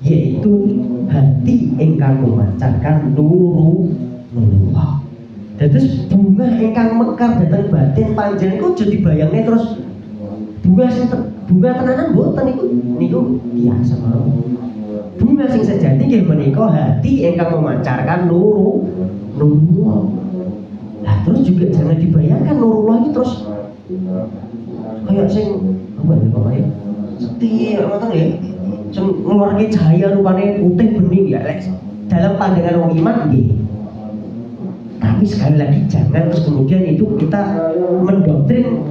yaitu hati ingkang memancarkan nurullah. Terus bunga ingkang mekar dateng batin panjenengan kok jadi bayangnya terus bunga tenanan mboten niku biasa mawon. Bunga sing sejati nggih menika hati ingkang memancarkan nurullah. Nah, terus juga jangan dibayangkan nurullah itu terus kayak sing apa ya Pak ya? Setia ngoten ya. Sing ngeluarke cahaya rupane putih bening ya lek dalam pandangan wong iman nggih. Tapi sekali lagi jangan terus kemudian itu kita mendoktrin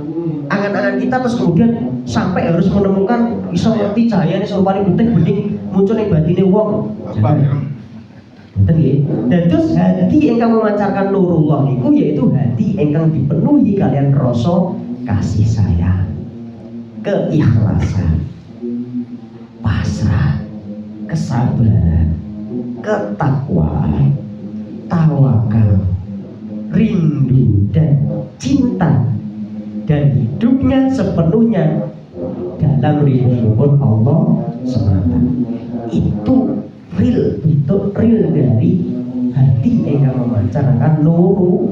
angan-angan kita terus kemudian sampai harus menemukan iso ngerti cahayane rupane putih bening muncul ning batine wong. Betul ya? Dan terus hati engkang memancarkan nurullah itu yaitu hati engkang dipenuhi kalian rasa kasih sayang, keikhlasan, pasrah, kesabaran, ketakwaan, tawakal, rindu dan cinta, dan hidupnya sepenuhnya dalam ridho Allah semata. Itu real, itu real dari hati yang memancarkan nurullah.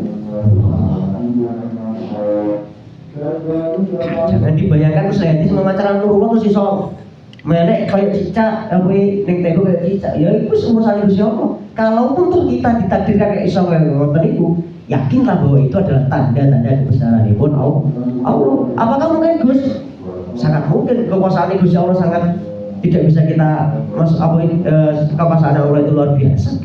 Jangan dibayangkan terus hati memancarkan nurullah terus iso Menek kayak cicak, ning teko kayak cicak, ya itu urusan Gusti Allah. Kalaupun tuh kita ditakdirkan kayak iso kayak ngoten iku, yakinlah bahwa itu adalah tanda-tanda kebesaranipun Allah. Apakah mungkin Gus? Sangat mungkin kekuasaan Gusti Allah sangat tidak bisa kita kekuasaan Allah itu luar biasa.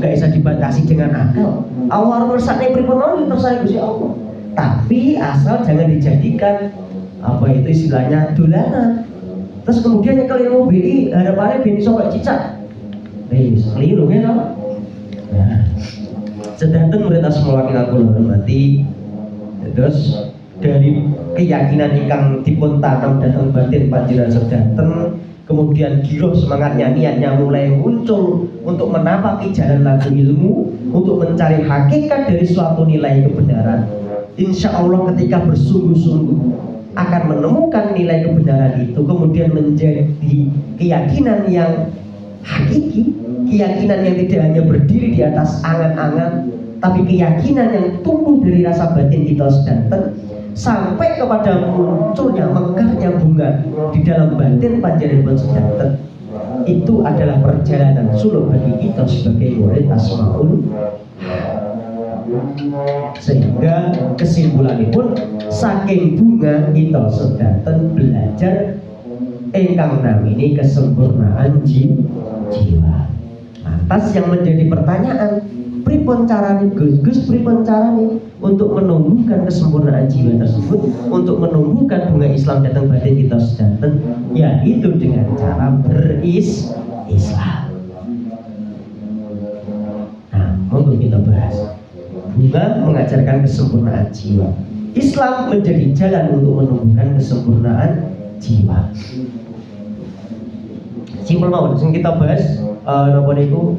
Nggak bisa dibatasi dengan akal. Allah mersakne pripun tersayang Gusti Allah. Tapi asal jangan dijadikan itu istilahnya dolanan. Terus kemudian yang keliru BI harapannya BI sobat cicak. Keliru ya toh. Nah, sedanten murid asma kang kula hormati. Terus dari keyakinan ingkang dipun tanam dhateng batin panjenengan sedanten, kemudian giroh semangatnya niatnya mulai muncul untuk menapaki jalan laku ilmu, untuk mencari hakikat dari suatu nilai kebenaran. Insya Allah ketika bersungguh-sungguh akan menemukan nilai kebenaran itu, kemudian menjadi keyakinan yang hakiki, keyakinan yang tidak hanya berdiri di atas angan-angan, tapi keyakinan yang tumbuh dari rasa batin kita sedanten, sampai kepada munculnya mekarnya bunga di dalam batin panjenengan sedanten. Itu adalah perjalanan suluk bagi kita sebagai murid Asmaul. Sehingga kesimpulannya pun saking bunga kita sedanten belajar ingkang namini kesempurnaan jiwa. Atas yang menjadi pertanyaan, pripun carane Gus pripun carane untuk menumbuhkan kesempurnaan jiwa tersebut, untuk menumbuhkan bunga Islam datang batin kita sedanten, yaitu dengan cara berislam. Nah, monggo kita bahas. Bunga mengajarkan kesempurnaan jiwa. Islam menjadi jalan untuk menumbuhkan kesempurnaan jiwa. Simpel mawon, sing kita bahas napa niku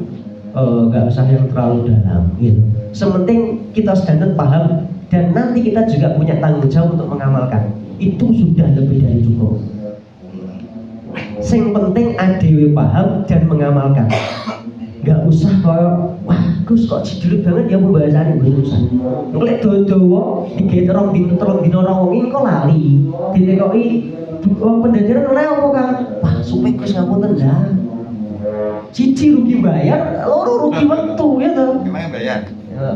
nggak usah yang terlalu dalam gitu. Sementing kita sedanten paham dan nanti kita juga punya tanggung jawab untuk mengamalkan. Itu sudah lebih dari cukup. Sing penting adewe paham dan mengamalkan. Nggak usah koyo wah Gus kok cilik banget ya pembahasannya berurusan. Ngelek dodo iki terong dino ora wong kok lali. Ditekoki pendajaran oleh apa Kang? Wah, supaya Gus ngapunten dah. Cici rugi bayar, loro rugi waktu ya toh. Gimana bayar?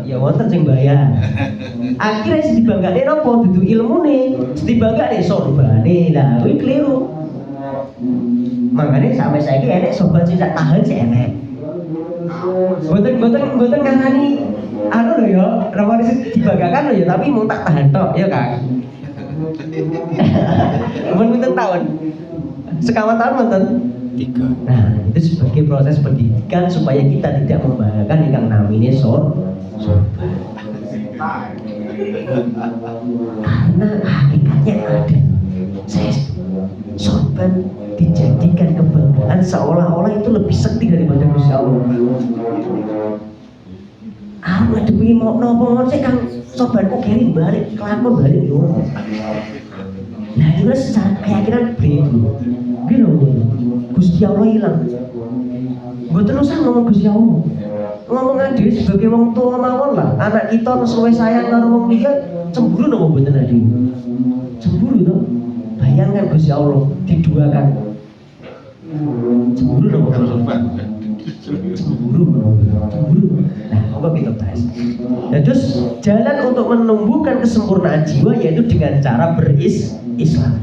Ya wonten sing bayar. Akhirnya sing dibanggane napa dudu ilmune, sing dibanggane sorbane. Lah kuwi keliru. Makanya sampai saiki enek sobat sing tak tahan sik enek. Boten ngarani anu lho ya, rawani dibanggakan lho ya, tapi mau tak tahan tok ya Kang. Mungkin tahun sekawan tahun menten 3. Nah itu sebagai proses pendidikan supaya kita tidak membanggakan ingkang namine sorban. Karena hakikatnya ada. Saya sorban dijadikan kebanggaan seolah-olah itu lebih sakti daripada Gusti Allah. Aku ngadepi mau nopo sih Kang sorbanku kirim balik, kelakon balik yo. Nah itu secara keyakinan beribu. Gitu, Gusti Allah hilang. Gue terusan ngomong Gusti Allah. Ngomong aja sebagai wong tua mawon lah. Anak kita sesuai sayang karo wong liya cemburu nopo mboten adi. Cemburu toh. Bayangkan Gusti Allah diduakan. Cemburu nopo cemburu. Nah, apa kita bahas. Nah, terus jalan untuk menumbuhkan kesempurnaan jiwa yaitu dengan cara berislam.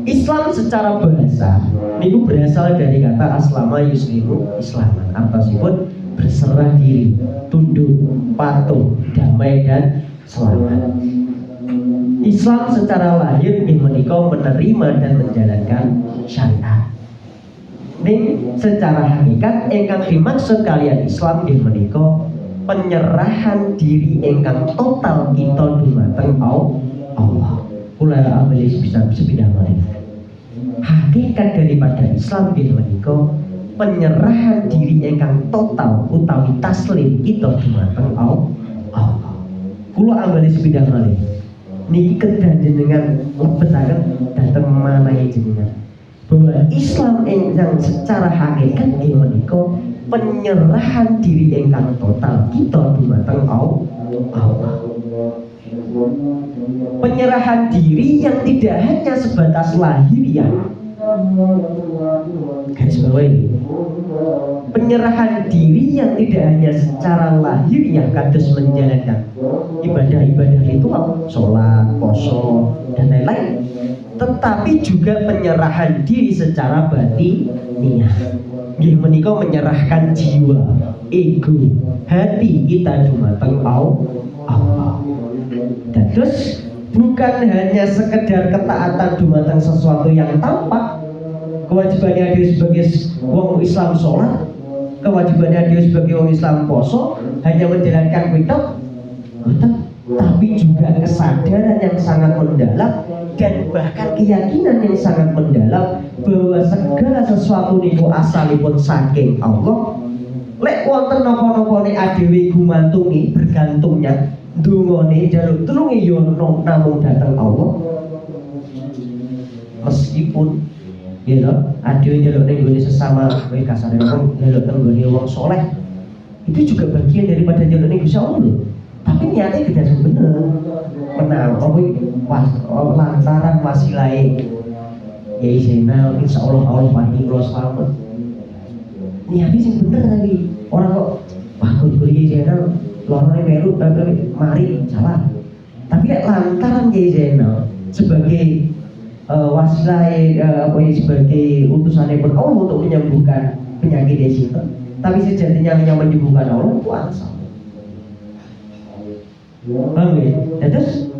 Islam secara bahasa itu berasal dari kata aslama yuslimu islaman, artinya berserah diri, tunduk, patuh, damai dan selamat. Islam secara lahir menika menerima dan menjalankan syariat. Ning secara hakikat ingkang dimaksud kalian Islam menika penyerahan diri ingkang total kita dumateng Allah. Kula ambil bisa sepindah malih. Hakikat daripada Islam menika penyerahan diri ingkang total utawi taslim kita dumateng Allah. Kula ambil sepindah malih. Niki kedah jenengan lebetaken dhateng manahe jenengan. Bahwa Islam yang secara hakikat menika penyerahan diri ingkang total kita dumateng Allah. Penyerahan diri yang tidak hanya sebatas lahiriah, Garis bawah ini, penyerahan diri yang tidak hanya secara lahir yang kados menjalankan ibadah-ibadah ritual, sholat, poso, dan lain-lain, tetapi juga penyerahan diri secara batiniah. Nggih menika menyerahkan jiwa, ego, hati kita dumateng Allah. Dados bukan hanya sekedar ketaatan dumateng sesuatu yang tampak. Kewajibannya dia sebagai wong Islam sholat, kewajibannya dia sebagai wong Islam poso, hanya menjalankan kitab, tapi juga kesadaran yang sangat mendalam dan bahkan keyakinan yang sangat mendalam bahwa segala sesuatu niku asalipun saking Allah. Lek wonten napa-napane adewe gumantungi bergantungnya ndongane njaluk tulunge yo namung dhateng Allah. Meskipun gitu, ada yang jaluk nenggone sesama, kasarnya orang jaluk nenggone wong soleh, itu juga bagian daripada jaluk nenggone Allah. Tapi niatnya tidak sebenar, menang, lantaran wasilai, ya Zainal, insya Allah Allah pasti kalau selamat. Niatnya sih bener lagi, orang kok, wah kok Zainal, lorongnya meru, mari salah. Tapi lantaran ya Zainal sebagai wasilah sebagai utusannya pun Allah untuk menyembuhkan penyakit itu, tapi sejatinya yang menyembuhkan Allah itu asal. Paham ya? Terus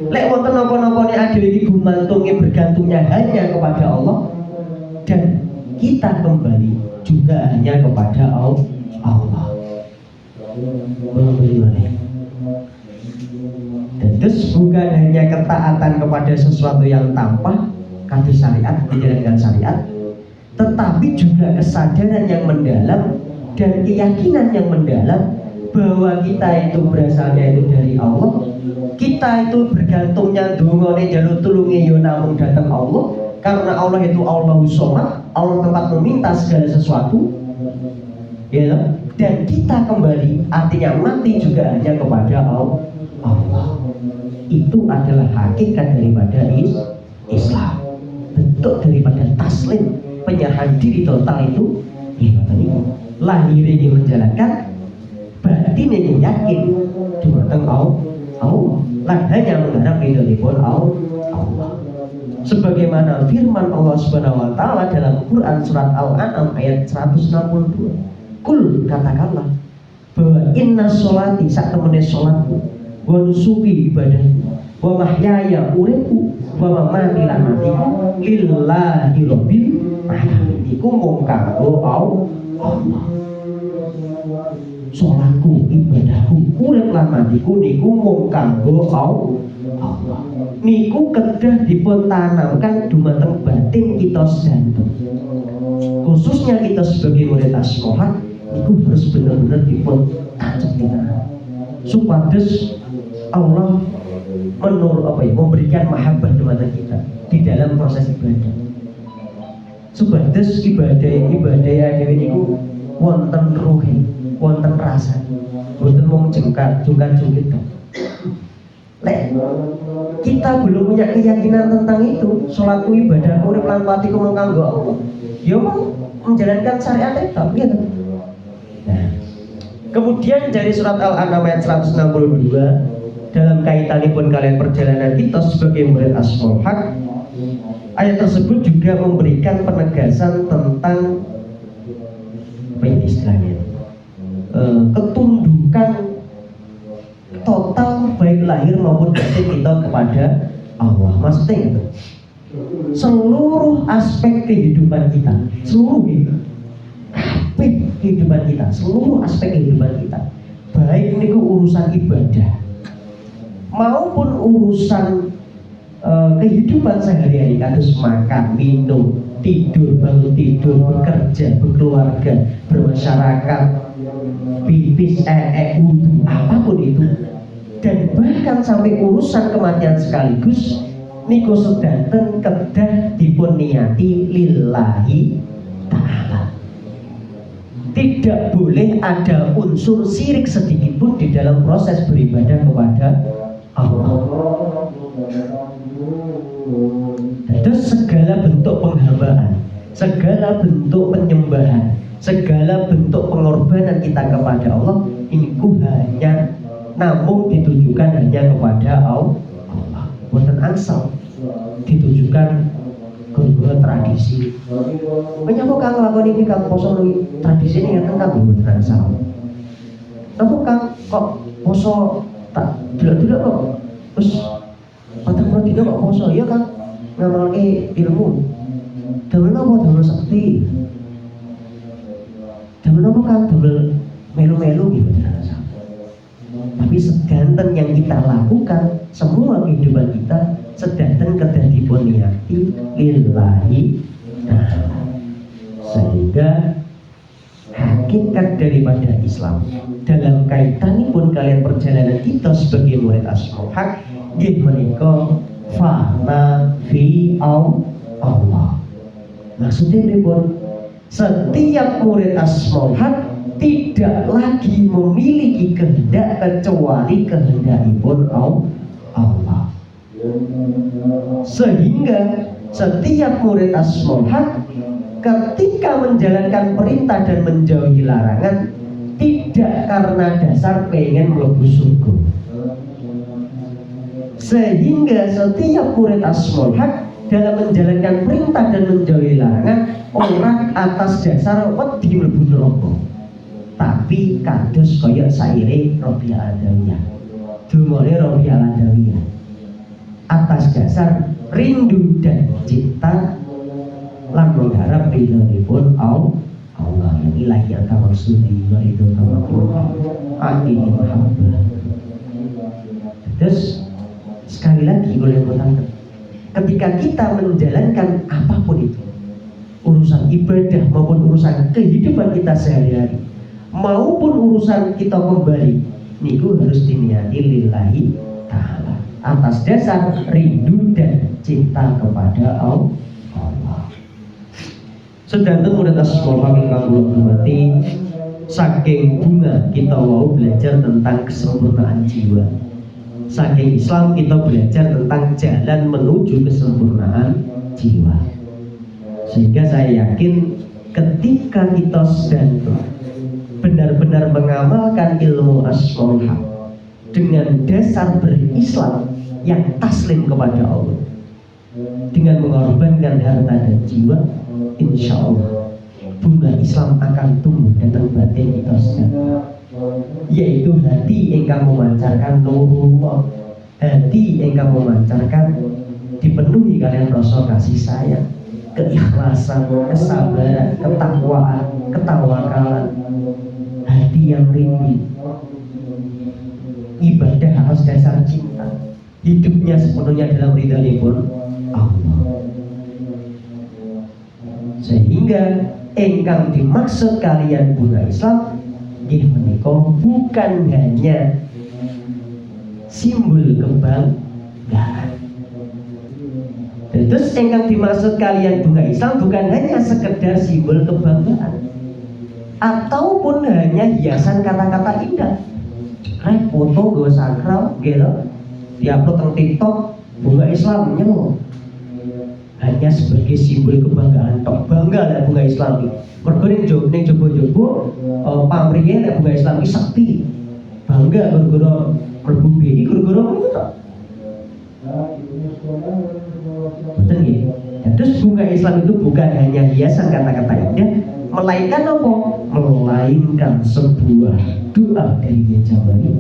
lek wonten napa-napane adewe iki gumantunge bergantungnya hanya kepada Allah dan kita kembali juga hanya kepada Allah. Terus bukan hanya ketaatan kepada sesuatu yang tampak, kados syariat, menjalankan syariat, tetapi juga kesadaran yang mendalam dan keyakinan yang mendalam bahwa kita itu berasalnya itu dari Allah. Kita itu bergantungnya dungane jaluk tulunge yo namung datang Allah, karena Allah itu Allahus Shomad, Allah tempat meminta segala sesuatu. Ya, dan kita kembali artinya mati juga hanya kepada Allah. Itu adalah hakikat daripada Islam, bentuk daripada taslim, penyerahan diri total itu. Lahirnya menjalankan, batinnya yakin dumateng Allah, lan hanya mengharap ridhonipun Allah. Sebagaimana firman Allah Subhanahu wa taala dalam Quran surat Al-An'am ayat 162. Kul, katakanlah bahwa inna sholati, sak temene sholatku, wa nusuki ibadahku, wa mahyaya uripku, wa mamati lan matiku lillahi rabbil alamin. Iku mung kanggo Allah. Sholatku, ibadahku, urip lan matiku niku mung kanggo Allah. Niku kedah dipun tanamkan dumateng batin kita sedanten. Khususnya kita sebagai murid as-sholat, itu harus benar-benar dipun tancapkan supados Allah memberikan mahabbah kepada kita di dalam proses ibadah. Supados ibadah dhewe niku wonten ruhi, wonten rasa, wonten mung jungkat-jungkit. Lek kita belum punya keyakinan tentang itu, sholatku, ibadahku, urip lan matiku mung kanggo Allah, ya menjalankan syariat tetap gitu. Nah, kemudian dari surat Al-An'am ayat 162, dalam kaitanipun kalian perjalanan kita sebagai murid As-Shol Haq, ayat tersebut juga memberikan penegasan tentang apa ini istilahnya, ketundukan total baik lahir maupun batin kita kepada Allah. Maksudnya itu seluruh aspek kehidupan kita, seluruh kehidupan kita, seluruh aspek kehidupan kita, baik ini urusan ibadah maupun urusan kehidupan sehari-hari, kados makan, minum, tidur, bangun tidur, bekerja, berkeluarga, bermasyarakat, pipis, wudu, apapun itu, dan bahkan sampai urusan kematian sekaligus, niku sedanten kedah dipun niati lillahi ta'ala. Tidak boleh ada unsur syirik sedikit pun di dalam proses beribadah kepada Allah. Terus segala bentuk penghambaan, segala bentuk penyembahan, segala bentuk pengorbanan kita kepada Allah ini hanya namun ditujukan hanya kepada Allah, bukan ansal, ditujukan ke tradisi. Menyapa kang lakon ini kang poso tradisi ini yang tentang bukan ansal. Tapi kang kok poso tak dulu kok terus patang bulan tidak kok poso ya kang ngamalke ilmu. Damel apa damel sakti. Damel apa kan damel melu-melu gitu. Tapi sedanten yang kita lakukan, semua kehidupan kita sedanten kedadipun niati lillahi ta'ala. Sehingga hakikat daripada Islam dalam kaitanipun kalian perjalanan kita sebagai murid Asmaul Haq nggih menika fana fi Allah. Maksudnya pripun? Setiap murid Asmaul Haq tidak lagi memiliki kehendak kecuali kehendakipun Allah. Sehingga setiap murid Asmaul Haq ketika menjalankan perintah dan menjauhi larangan tidak karena dasar pengen mlebu surga. Sehingga setiap murid Asmaul Haq dalam menjalankan perintah dan menjauhi larangan orang atas dasar wedi mlebu neraka. Tapi kados kaya saire Rabi'ah Adawiyah. Dumane Rabi'ah Adawiyah. Atas dasar rindu dan cinta lan mengharap ridhonipun Allah yang ilahi angka maksudi wa ridho tawakkul ati mahabbah. Terus sekali lagi boleh bertanya, ketika kita menjalankan apapun itu, urusan ibadah maupun urusan kehidupan kita sehari-hari maupun urusan kita kembali niku harus diniati lillahi ta'ala atas dasar rindu dan cinta kepada Allah. Sedangkan murid Asmaul Haq ingkang kula hormati, saking bunga kita mau belajar tentang kesempurnaan jiwa. Saking Islam kita belajar tentang jalan menuju kesempurnaan jiwa. Sehingga saya yakin ketika kita sedang benar-benar mengamalkan ilmu Asmaul Haq dengan dasar berislam yang taslim kepada Allah, dengan mengorbankan harta dan jiwa, insya Allah bunga Islam akan tumbuh datang batin kita sedang, yaitu hati engkau memancarkan nurullah, hati engkau memancarkan dipenuhi kalian rasa kasih sayang, keikhlasan, kesabaran, ketakwaan, ketawakalan, hati yang rindu. Ibadah atas dasar cinta, hidupnya sepenuhnya dalam ridhonipun Allah. Sehingga engkang dimaksud kalian bunga Islam nggih menika bukan hanya simbol kebanggaan. Terus engkang dimaksud kalian bunga Islam bukan hanya sekedar simbol kebanggaan ataupun hanya hiasan kata-kata indah. Rek foto gue sakral gitu diupload teng TikTok bunga Islam nyelo. Hanya sebagai simbol kebanggaan tok, bangga lah bunga Islam iki. Mergo ning jowo-jowo pamrih nek bunga Islam iki sakti. Bangga gara-gara mlebu iki gara-gara ngono tok. Betul nggih? Terus bunga Islam itu bukan hanya hiasan kata-kata indah, melainkan apa? Melainkan sebuah doa dari Jabari,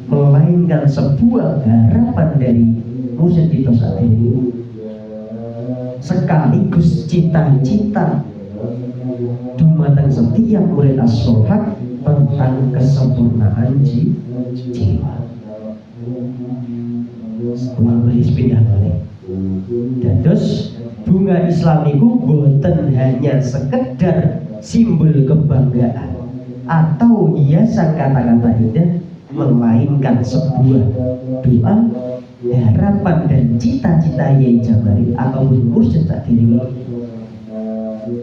melainkan sebuah harapan dari Mursyid kita saat ini, sekaligus cita-cita dumateng setiap murid Asmaul Haq tentang kesempurnaan jiwa. Ulang balik pindah balik. Dados bunga Islam itu boten hanya sekedar simbol kebanggaan atau hiasan kata-kata indah, melainkan sebuah doa, harapan dan cita-cita Yai Jabari ataupun Mursyid Takdiri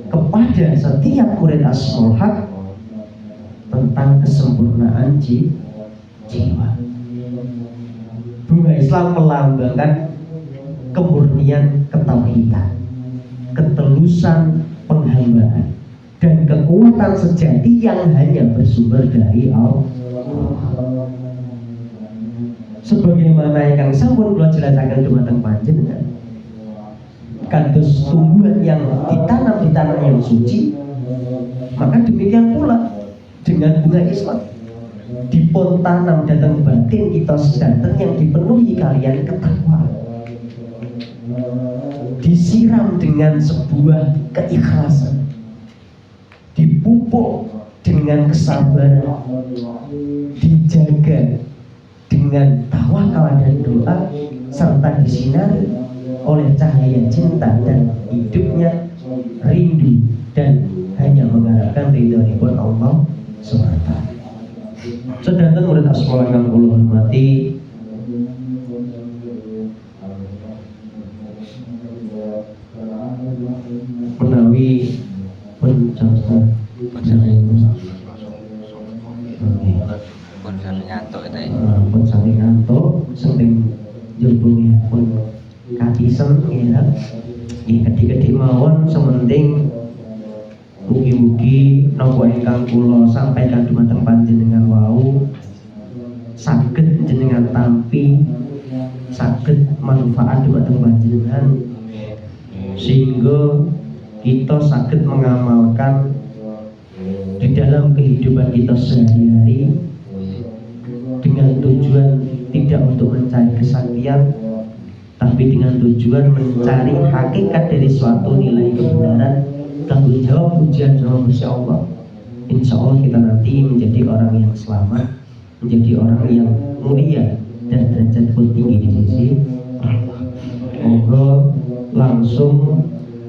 kepada setiap murid Asmaul Haq tentang kesempurnaan jiwa. Bunga Islam melambangkan kemurnian kemurnian ketauhidan, ketulusan penghambaan, dan kekuatan sejati yang hanya bersumber dari Allah. Sebagaimana ingkang sampun kula jelasaken dumateng panjenengan, kados tumbuhan yang ditanam di tanah yang suci, maka demikian pula dengan bunga Islam dipun tanam datang batin kita sedanten yang dipenuhi kalian ketakwaan, disiram dengan sebuah keikhlasan, dipupuk dengan kesabaran, dijaga dengan tawakal dan doa, serta disinari oleh cahaya cinta dan hidupnya rindu dan hanya mengharapkan ridhonipun Allah SWT. Sedanten murid asma kang kula hormati, menawi pun jasa pun sampe ngantuk itu ya. Pun sampe ngantuk sing jembunge pun katisen ya. Kedik-kedik mawon sementing mugi-mugi napa ingkang kula sampaikan dumateng panjenengan wau saged jenengan tampi, saged manfaat dumateng panjenengan, sehingga kita saged mengamalkan di dalam kehidupan kita sehari-hari dengan tujuan tidak untuk mencari kesaktian, tapi dengan tujuan mencari hakikat dari suatu nilai kebenaran, tanggung jawab ujian sama Gusti Allah. Insya Allah kita nanti menjadi orang yang selamat, menjadi orang yang mulia dan derajat pun tinggi di sisi Allah. Monggo langsung